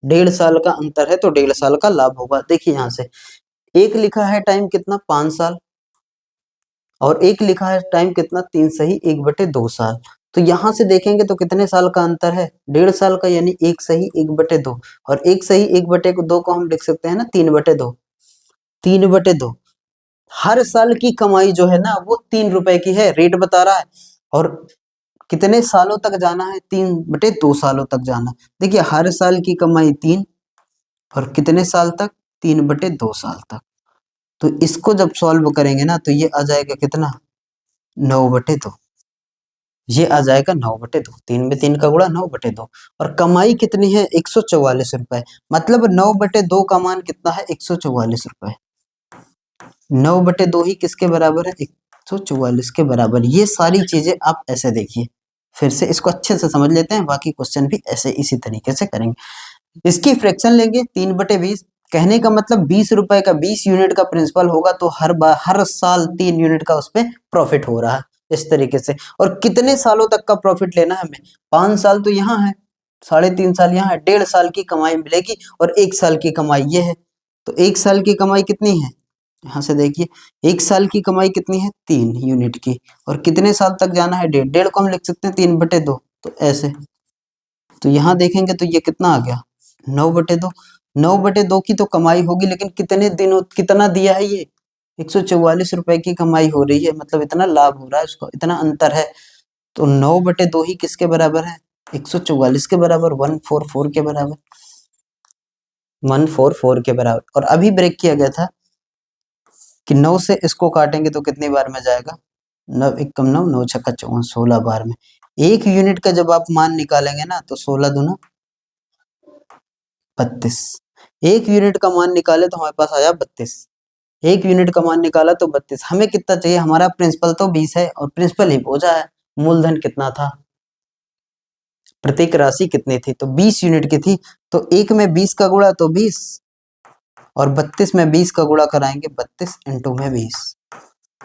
1.5 साल का अंतर है तो 1.5 साल का लाभ होगा। देखिए यहां से एक लिखा है टाइम कितना 5 साल, और एक लिखा है टाइम कितना 3 सही 1/2 साल। तो यहां से देखेंगे तो कितने साल का अंतर है, 1.5 साल का, यानी 1 सही 1/2। और 1 सही 1/2 को हम लिख सकते हैं ना 3/2, 3/2। हर साल की कमाई जो है ना वो 3 रुपए की है, रेट बता रहा है। और कितने सालों तक जाना है, 3/2 सालों तक जाना। देखिए हर साल की कमाई 3, और कितने साल तक, 3/2 साल तक। तो इसको जब सॉल्व करेंगे ना तो ये आ जाएगा कितना, 9/2। ये आ जाएगा 9/2, 3 में 3 का गुणा 9/2। और कमाई कितनी है, 144 रुपए। मतलब 9/2 का मान कितना है, 144 रुपए। 9/2 ही किसके बराबर है, 144 के बराबर। ये सारी चीजें आप ऐसे देखिए, फिर से इसको अच्छे से समझ लेते हैं, बाकी क्वेश्चन भी ऐसे इसी तरीके से करेंगे। इसकी फ्रैक्शन लेंगे 3/20। कहने का मतलब 20 रुपए का 20 यूनिट का प्रिंसिपल होगा, तो हर साल 3 यूनिट का उस पर प्रॉफिट हो रहा है इस तरीके से। और कितने सालों तक का प्रॉफिट लेना है हमें, 5 साल तो यहाँ है, 3.5 साल यहाँ है, 1.5 साल की कमाई मिलेगी, और 1 साल की कमाई ये है। तो 1 साल की कमाई कितनी है, यहाँ से देखिए 1 साल की कमाई कितनी है, 3 यूनिट की। और कितने साल तक जाना है, 1.5 को हम लिख सकते हैं 3/2, तो ऐसे। तो यहाँ देखेंगे तो ये कितना आ गया, 9/2। 9/2 की तो कमाई होगी, लेकिन कितने दिनों, कितना दिया है ये, 144 रुपए की कमाई हो रही है, मतलब इतना लाभ हो रहा है उसको, इतना अंतर है। तो 9/2 ही किसके बराबर है, 144 के बराबर, 144 के बराबर, 144 के बराबर। और अभी ब्रेक किया गया था कि 9 से इसको काटेंगे तो कितनी बार में जाएगा, 9 × 9 9 × 54, 16 बार में। 1 यूनिट का जब आप मान निकालेंगे ना तो 16 दूना 32। 1 यूनिट का मान निकाले तो हमारे पास आया 32। 1 यूनिट का मान निकाला तो 32। हमें कितना चाहिए, हमारा प्रिंसिपल तो 20 है, और प्रिंसिपल ही बोझा है। मूलधन कितना था, प्रत्येक राशि कितनी थी, तो 20 यूनिट की थी। तो 1 में 20 का गुणा तो 20, और 32 में 20 का गुणा कराएंगे, 32 × में 20,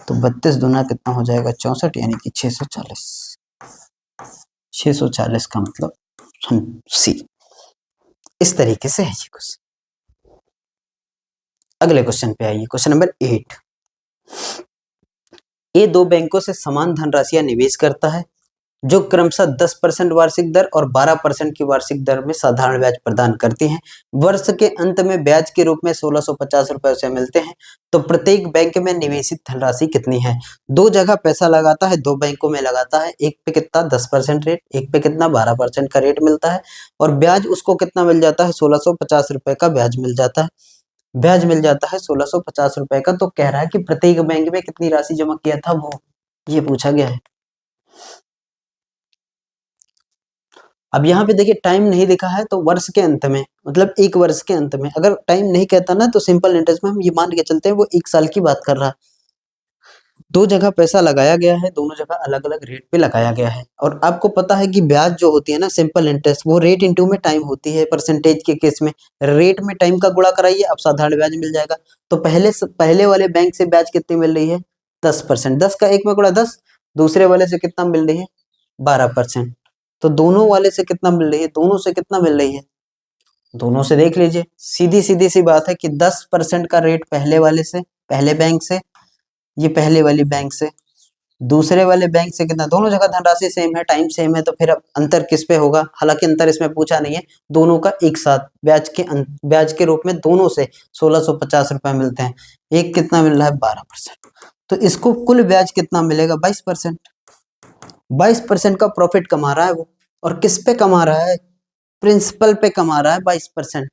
तो 32 दूना कितना हो जाएगा 64, यानी कि 640। 640 का मतलब सी। इस तरीके से है ये क्वेश्चन। अगले क्वेश्चन पे आइए, क्वेश्चन नंबर 8। ए दो बैंकों से समान धनराशियां निवेश करता है, जो क्रमशः 10% वार्षिक दर और 12% की वार्षिक दर में साधारण ब्याज प्रदान करती हैं। वर्ष के अंत में ब्याज के रूप में 1650 रुपए उसे मिलते हैं। तो प्रत्येक बैंक में निवेशित धनराशि कितनी है। दो जगह पैसा लगाता है, दो बैंकों में लगाता है। एक पे कितना 10% रेट, एक पे कितना 12% का रेट मिलता है, और ब्याज उसको कितना मिल जाता है, 1650 रुपए का ब्याज मिल जाता है। ब्याज मिल जाता है 1650 रुपए का। तो कह रहा है कि प्रत्येक बैंक में कितनी राशि जमा किया था, वो ये पूछा गया है। अब यहाँ पे देखिए टाइम नहीं लिखा है, तो वर्ष के अंत में, मतलब 1 वर्ष के अंत में। अगर टाइम नहीं कहता ना तो सिंपल इंटरेस्ट में हम ये मान के चलते हैं वो 1 साल की बात कर रहा है। दो जगह पैसा लगाया गया है, दोनों जगह अलग अलग रेट पे लगाया गया है। और आपको पता है कि ब्याज जो होती है ना, सिंपल इंटरेस्ट, वो रेट इंटू में टाइम होती है। परसेंटेज के केस में रेट में टाइम का गुणा कराइए, अब साधारण ब्याज मिल जाएगा। तो पहले वाले बैंक से ब्याज कितनी मिल रही है, 10%। 10 का 1 में गुणा 10, दूसरे वाले से कितना मिल रही है 12%। तो दोनों वाले से कितना मिल रही है, दोनों से कितना मिल रही है, दोनों से देख लीजिए, सीधी सीधी सी बात है कि 10% का रेट पहले वाले से, पहले बैंक से, ये पहले वाली बैंक से, दूसरे वाले बैंक से कितना, दोनों जगह धनराशि सेम है, टाइम सेम है, तो फिर अब अंतर किस पे होगा, हालांकि अंतर इसमें पूछा नहीं है, दोनों का एक साथ ब्याज के रूप में दोनों से 1650 रुपए मिलते हैं। एक कितना मिल रहा है 12%, तो इसको कुल ब्याज कितना मिलेगा 22%। 22% का प्रॉफिट कमा रहा है वो, और किस पे कमा रहा है, प्रिंसिपल पे कमा रहा है 22%।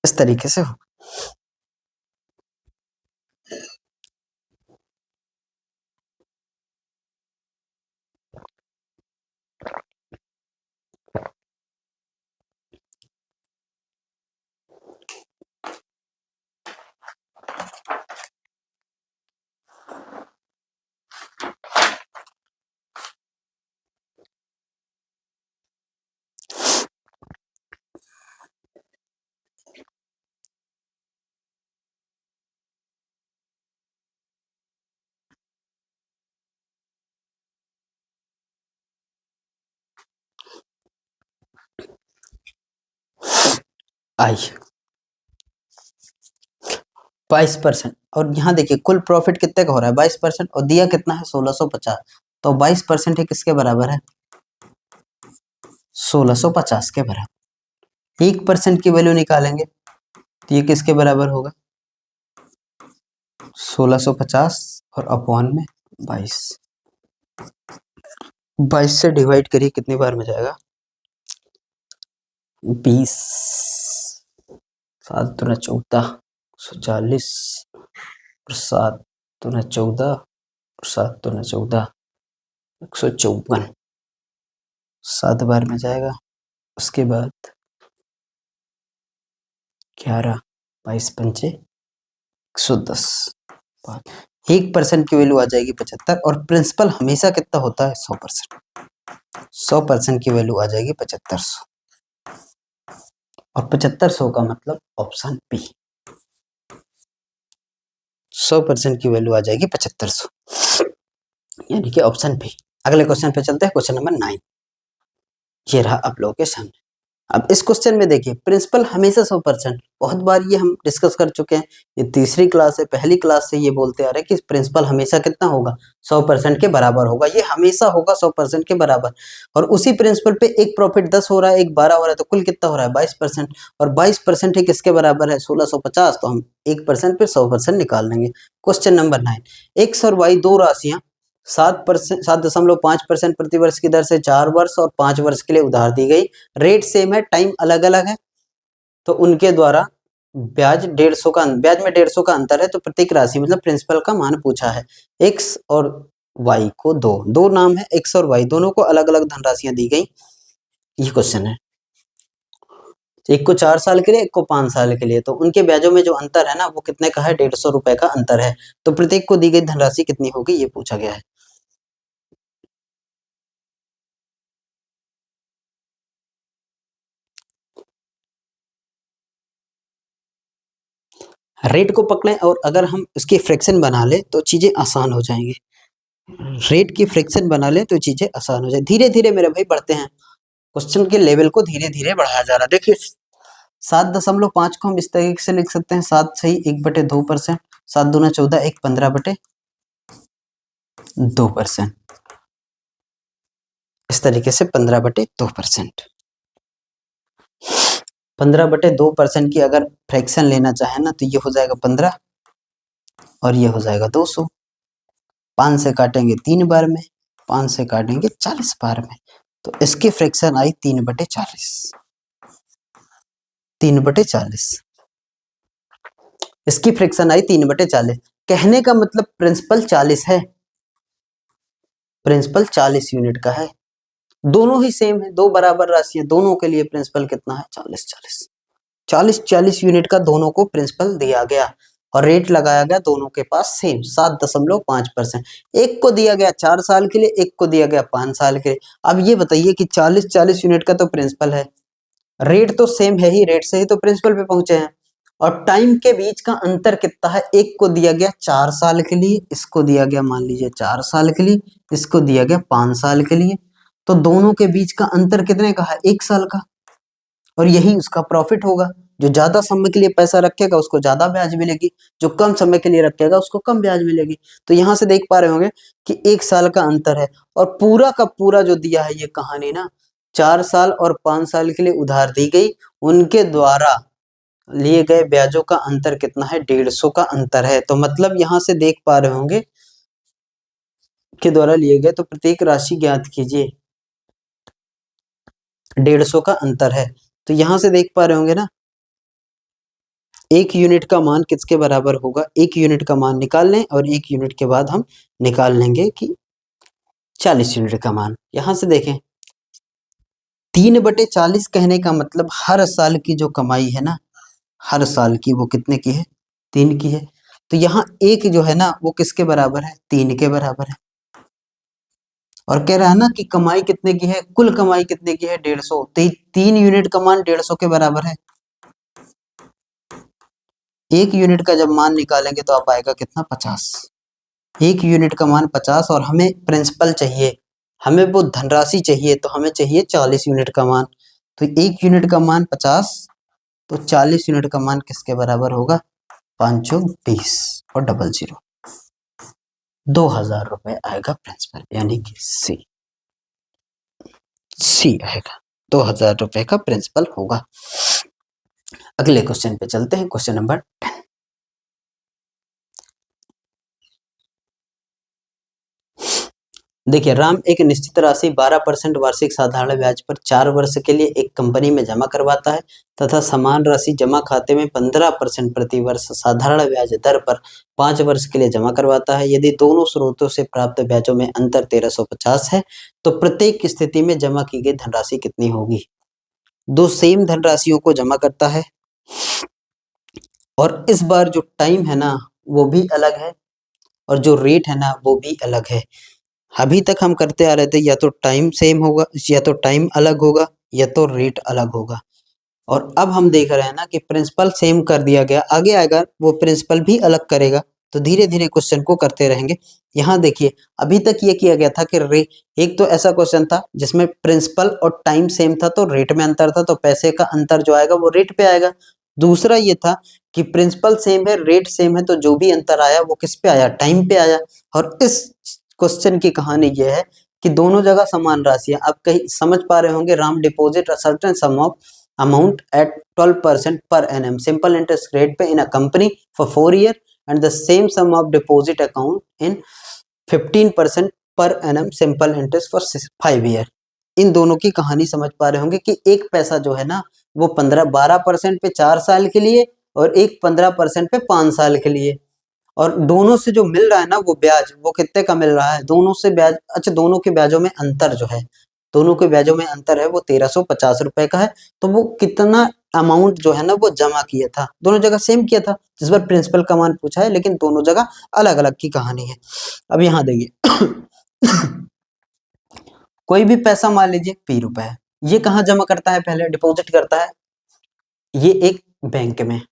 इस तरीके से हो। आइए 22%, और यहाँ देखिए कुल प्रॉफिट कितने का हो रहा है 22%, और दिया कितना है 1650, तो 22% ही किसके बराबर है 1650 के बराबर। 1% की वैल्यू निकालेंगे तो ये किसके बराबर होगा 1650 और अपॉन में 22। 22 से डिवाइड करिए कितनी बार में जाएगा 20, 7 दूना 14, 140, और 7 दूना 14, और 7 दूना 14, 154, 7 बार में जाएगा। उसके बाद 11, 22 पंचे 110, 1% की वैल्यू आ जाएगी 75, और प्रिंसिपल हमेशा कितना होता है 100%। 100% की वैल्यू आ जाएगी 7500, और 7500 का मतलब ऑप्शन बी, 100% की वैल्यू आ जाएगी 7500, यानी कि ऑप्शन बी। अगले क्वेश्चन पे चलते हैं, क्वेश्चन नंबर 9। ये रहा आप लोगों के सामने। अब इस क्वेश्चन में देखिए प्रिंसिपल हमेशा 100%, बहुत बार ये हम डिस्कस कर चुके हैं, ये तीसरी क्लास है, पहली क्लास से ये बोलते आ रहे हैं कि प्रिंसिपल हमेशा कितना होगा 100% के बराबर होगा, ये हमेशा होगा 100% के बराबर। और उसी प्रिंसिपल पे एक प्रॉफिट 10 हो रहा है, एक 12 हो रहा है, तो कुल कितना हो रहा है 22%, और 22% ही किसके बराबर है 1650, तो हम 1% पे 100% निकाल लेंगे। क्वेश्चन नंबर 9, एक्स और वाई दो राशियां 7.5% प्रतिवर्ष की दर से 4 वर्ष और 5 वर्ष के लिए उधार दी गई, रेट सेम है, टाइम अलग अलग है, तो उनके द्वारा ब्याज 150 का, ब्याज में 150 का अंतर है, तो प्रत्येक राशि मतलब प्रिंसिपल का मान पूछा है। एक्स और वाई को दो नाम है, एक्स और वाई दोनों को अलग अलग धनराशियां दी गई, ये क्वेश्चन है। एक को 4 साल के लिए, एक को 5 साल के लिए, तो उनके ब्याजों में जो अंतर है ना वो कितने का है 150 रुपए का अंतर है, तो प्रत्येक को दी गई धनराशि कितनी होगी ये पूछा गया है। रेट को पकड़ें और अगर हम इसकी फ्रैक्शन बना ले तो चीजें आसान हो जाएंगी, रेट की फ्रैक्शन बना ले तो चीजें आसान हो जाए। धीरे धीरे मेरे भाई बढ़ते हैं, क्वेश्चन के लेवल को धीरे धीरे बढ़ाया जा रहा है। देखिए 7.5 को हम इस तरीके से लिख सकते हैं, 7 सही 1/2%, 7 दूना 14, 1 15/2%, इस तरीके से 15/2%। 15/2% की अगर फ्रैक्शन लेना चाहे ना तो ये हो जाएगा 15, और ये हो जाएगा 200। 5 से काटेंगे 3 बार में, 5 से काटेंगे 40 बार में, तो इसकी फ्रैक्शन आई 3/40, 3/40, इसकी फ्रैक्शन आई 3/40। कहने का मतलब प्रिंसिपल 40 है, प्रिंसिपल 40 यूनिट का है, दोनों ही सेम है, दो बराबर राशियां, दोनों के लिए प्रिंसिपल कितना है 40 40, 40 40 यूनिट का दोनों को प्रिंसिपल दिया गया, और रेट लगाया गया दोनों के पास सेम 7.5%। एक को दिया गया 4 साल के लिए, एक को दिया गया 5 साल के लिए। अब ये बताइए कि 40 40 यूनिट का तो प्रिंसिपल है, रेट तो सेम है ही, रेट से ही तो प्रिंसिपल पे पहुंचे हैं, और टाइम के बीच का अंतर कितना है, एक को दिया गया 4 साल के लिए, इसको दिया गया मान लीजिए 4 साल के लिए, इसको दिया गया 5 साल के लिए, तो दोनों के बीच का अंतर कितने का है, 1 साल का, और यही उसका प्रॉफिट होगा। जो ज्यादा समय के लिए पैसा रखेगा उसको ज्यादा ब्याज मिलेगी, जो कम समय के लिए रखेगा उसको कम ब्याज मिलेगी। तो यहां से देख पा रहे होंगे कि 1 साल का अंतर है, और पूरा का पूरा जो दिया है ये कहानी ना 4 साल और 5 साल के लिए उधार दी गई, उनके द्वारा लिए गए ब्याजों का अंतर कितना है, 150 का अंतर है। तो मतलब यहां से देख पा रहे होंगे के द्वारा लिए गए, तो प्रत्येक राशि ज्ञात कीजिए, 150 का अंतर है। तो यहां से देख पा रहे होंगे ना, 1 यूनिट का मान किसके बराबर होगा, 1 यूनिट का मान निकाल लें और 1 यूनिट के बाद हम निकाल लेंगे कि 40 यूनिट का मान। यहां से देखें 3/40 कहने का मतलब हर साल की जो कमाई है ना, हर साल की, वो कितने की है, 3 की है। तो यहाँ एक जो है ना वो किसके बराबर है, 3 के बराबर है। और कह रहा है ना कि कमाई कितने की है, कुल कमाई कितने की है, 150। तो 3 यूनिट का मान 150 के बराबर है। 1 यूनिट का जब मान निकालेंगे तो आप आएगा कितना, 50। 1 यूनिट का मान 50 और हमें प्रिंसिपल चाहिए, हमें वो धनराशि चाहिए, तो हमें चाहिए 40 यूनिट का मान। तो 1 यूनिट का मान 50, तो 40 यूनिट का मान किसके बराबर होगा, 520 और 00, 2000 रुपए आएगा प्रिंसिपल, यानी कि सी आएगा, 2000 रुपए का प्रिंसिपल होगा। अगले क्वेश्चन पे चलते हैं, क्वेश्चन नंबर 10। देखिए, राम एक निश्चित राशि 12% वार्षिक साधारण ब्याज पर 4 वर्ष के लिए एक कंपनी में जमा करवाता है तथा समान राशि जमा खाते में 15% प्रति वर्ष साधारण ब्याज दर पर 5 वर्ष के लिए जमा करवाता है। यदि दोनों स्रोतों से प्राप्त ब्याजों में अंतर 1350 है तो प्रत्येक स्थिति में जमा की गई धनराशि कितनी होगी। दो सेम धनराशियों को जमा करता है और इस बार जो टाइम है ना वो भी अलग है और जो रेट है ना वो भी अलग है। अभी तक हम करते आ रहे थे या तो टाइम सेम होगा, या तो टाइम अलग होगा, या तो रेट अलग होगा। और अब हम देख रहे हैं ना कि प्रिंसिपल सेम कर दिया गया, आगे आएगा वो प्रिंसिपल भी अलग करेगा, तो धीरे धीरे क्वेश्चन को करते रहेंगे। यहाँ देखिए, अभी तक ये किया गया था कि एक तो ऐसा क्वेश्चन था जिसमें प्रिंसिपल और टाइम सेम था तो रेट में अंतर था, तो पैसे का अंतर जो आएगा वो रेट पे आएगा। दूसरा ये था कि प्रिंसिपल सेम है, रेट सेम है, तो जो भी अंतर आया वो किस पे आया, टाइम पे आया। और इस क्वेश्चन की कहानी ये है कि दोनों जगह समान राशि है। आप कहीं समझ पा रहे होंगे, Ram deposit a certain some of amount at 12% per annum simple interest rate पे in a company for 4 year and the same sum of deposit account in 15% per annum simple interest for 5 year। इन दोनों की कहानी समझ पा रहे होंगे कि एक पैसा जो है ना वो 12% पे 4 साल के लिए और एक 15% पे 5 साल के लिए, और दोनों से जो मिल रहा है ना वो ब्याज वो कितने का मिल रहा है, दोनों से ब्याज, अच्छा दोनों के ब्याजों में अंतर जो है, दोनों के ब्याजों में अंतर है वो 1350 रुपए का है। तो वो कितना अमाउंट जो है ना वो जमा किया था, दोनों जगह सेम किया था, जिस बार प्रिंसिपल का मान पूछा है, लेकिन दोनों जगह अलग अलग की कहानी है। अब यहाँ देखिए कोई भी पैसा मान लीजिए P रुपए है, ये कहाँ जमा करता है, पहले डिपॉजिट करता है, ये एक बैंक में,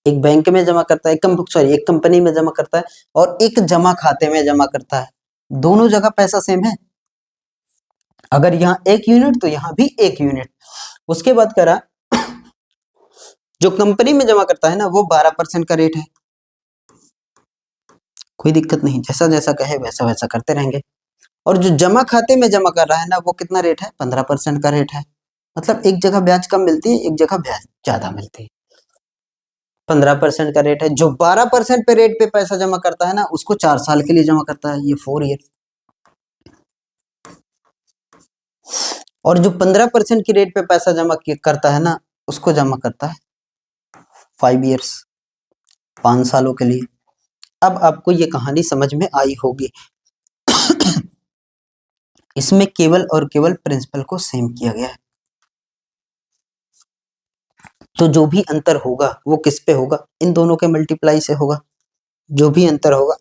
एक बैंक में जमा करता है, एक कंपनी में जमा करता है और एक जमा खाते में जमा करता है। दोनों जगह पैसा सेम है, अगर यहाँ 1 यूनिट तो यहाँ भी 1 यूनिट। उसके बाद करा जो कंपनी में जमा करता है ना वो 12% का रेट है, कोई दिक्कत नहीं, जैसा जैसा कहे वैसा वैसा करते रहेंगे। और जो जमा खाते में जमा कर रहा है ना वो कितना रेट है, 15% का रेट है। मतलब एक जगह ब्याज कम मिलती है, एक जगह ब्याज ज्यादा मिलती है। 15% का रेट है, जो 12% पे रेट पे पैसा जमा करता है ना उसको 4 साल के लिए जमा करता है, ये 4 ईयर। और जो 15% की रेट पे पैसा जमा करता है ना उसको जमा करता है 5 ईयर्स, 5 सालों के लिए। अब आपको ये कहानी समझ में आई होगी। इसमें केवल और केवल प्रिंसिपल को सेम किया गया है, तो जो भी अंतर होगा वो किस पे होगा, इन दोनों के मल्टीप्लाई से होगा। जो भी अंतर होगा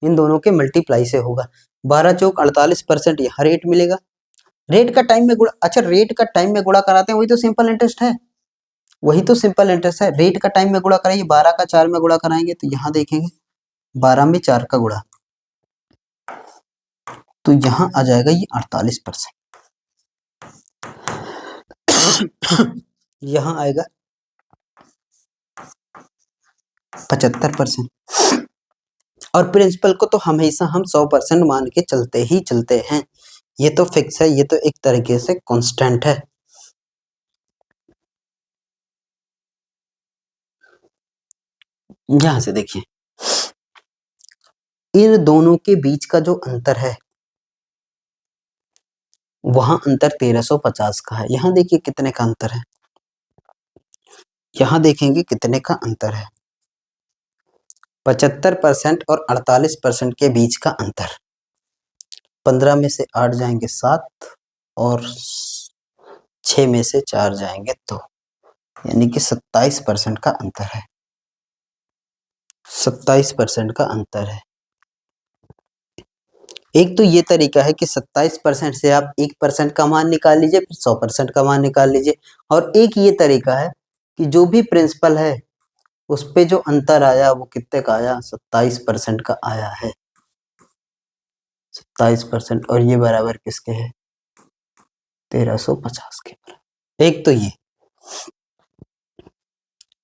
इन दोनों के मल्टीप्लाई से होगा। 12 चौक 48% यहाँ रेट मिलेगा, रेट का टाइम में गुणा, अच्छा रेट का टाइम में गुणा कराते हैं वही तो सिंपल इंटरेस्ट है। वही तो सिंपल इंटरेस्ट है। रेट का टाइम में गुणा कराइए, 12 का 4 में गुणा कराएंगे तो यहाँ देखेंगे 12 में 4 का गुणा, तो यहाँ आ जाएगा ये 48%। यहाँ आएगा 75%। और प्रिंसिपल को तो हमेशा हम 100% मान के चलते ही चलते हैं, ये तो फिक्स है, ये तो एक तरीके से कांस्टेंट है। यहां से देखिए इन दोनों के बीच का जो अंतर है वहां अंतर 1350 का है। यहां देखिए कितने का अंतर है, यहां देखेंगे कितने का अंतर है, 75% और 48% के बीच का अंतर। 15 में से 8 जाएंगे 7 और 6 में से 4 जाएंगे 2, यानी कि 27% का अंतर है। 27% का अंतर है। एक तो ये तरीका है कि 27% से आप 1% का मान निकाल लीजिए, फिर 100% का मान निकाल लीजिए। और एक ये तरीका है कि जो भी प्रिंसिपल है उस पे जो अंतर आया वो कितने का आया, 27% का आया है। 27% और ये बराबर किसके है, 1350 के बराबर। एक तो ये,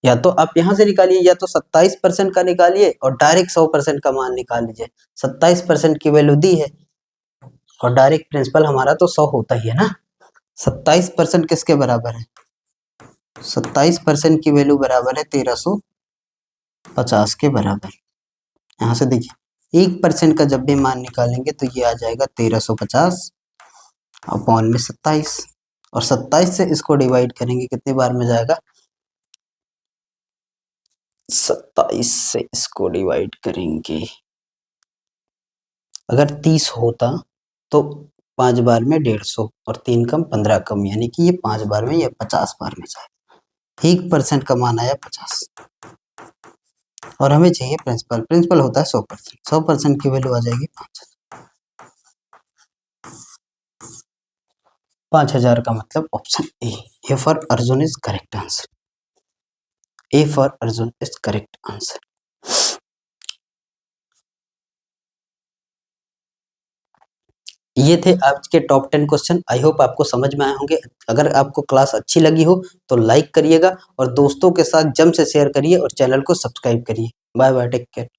या तो आप यहां से निकालिए, या तो 27% का निकालिए और डायरेक्ट 100% का मान निकाल लीजिए। 27% की वैल्यू दी है और डायरेक्ट प्रिंसिपल हमारा तो 100 होता ही है ना। 27% किसके बराबर है, 27% की वैल्यू बराबर है 1350 के बराबर। यहां से देखिए 1% का जब भी मान निकालेंगे तो ये आ जाएगा 1350 अपॉन में 27, और 27 से इसको डिवाइड करेंगे कितने बार में जाएगा, 27 से इसको डिवाइड करेंगे, अगर 30 होता तो 5 बार में 150 और 3 कम 15 कम, यानी कि ये 5 बार में, ये 50 बार में जाएगा। 1% का मान आया 50 और हमें चाहिए प्रिंसिपल। प्रिंसिपल होता है 100%। 100% की वैल्यू आ जाएगी 5000 का मतलब option A for Arjun is correct answer. A for Arjun is correct answer. ये थे आज के टॉप 10 क्वेश्चन। आई होप आपको समझ में आए होंगे। अगर आपको क्लास अच्छी लगी हो तो लाइक करिएगा और दोस्तों के साथ जम से शेयर करिए और चैनल को सब्सक्राइब करिए। Bye bye, take care.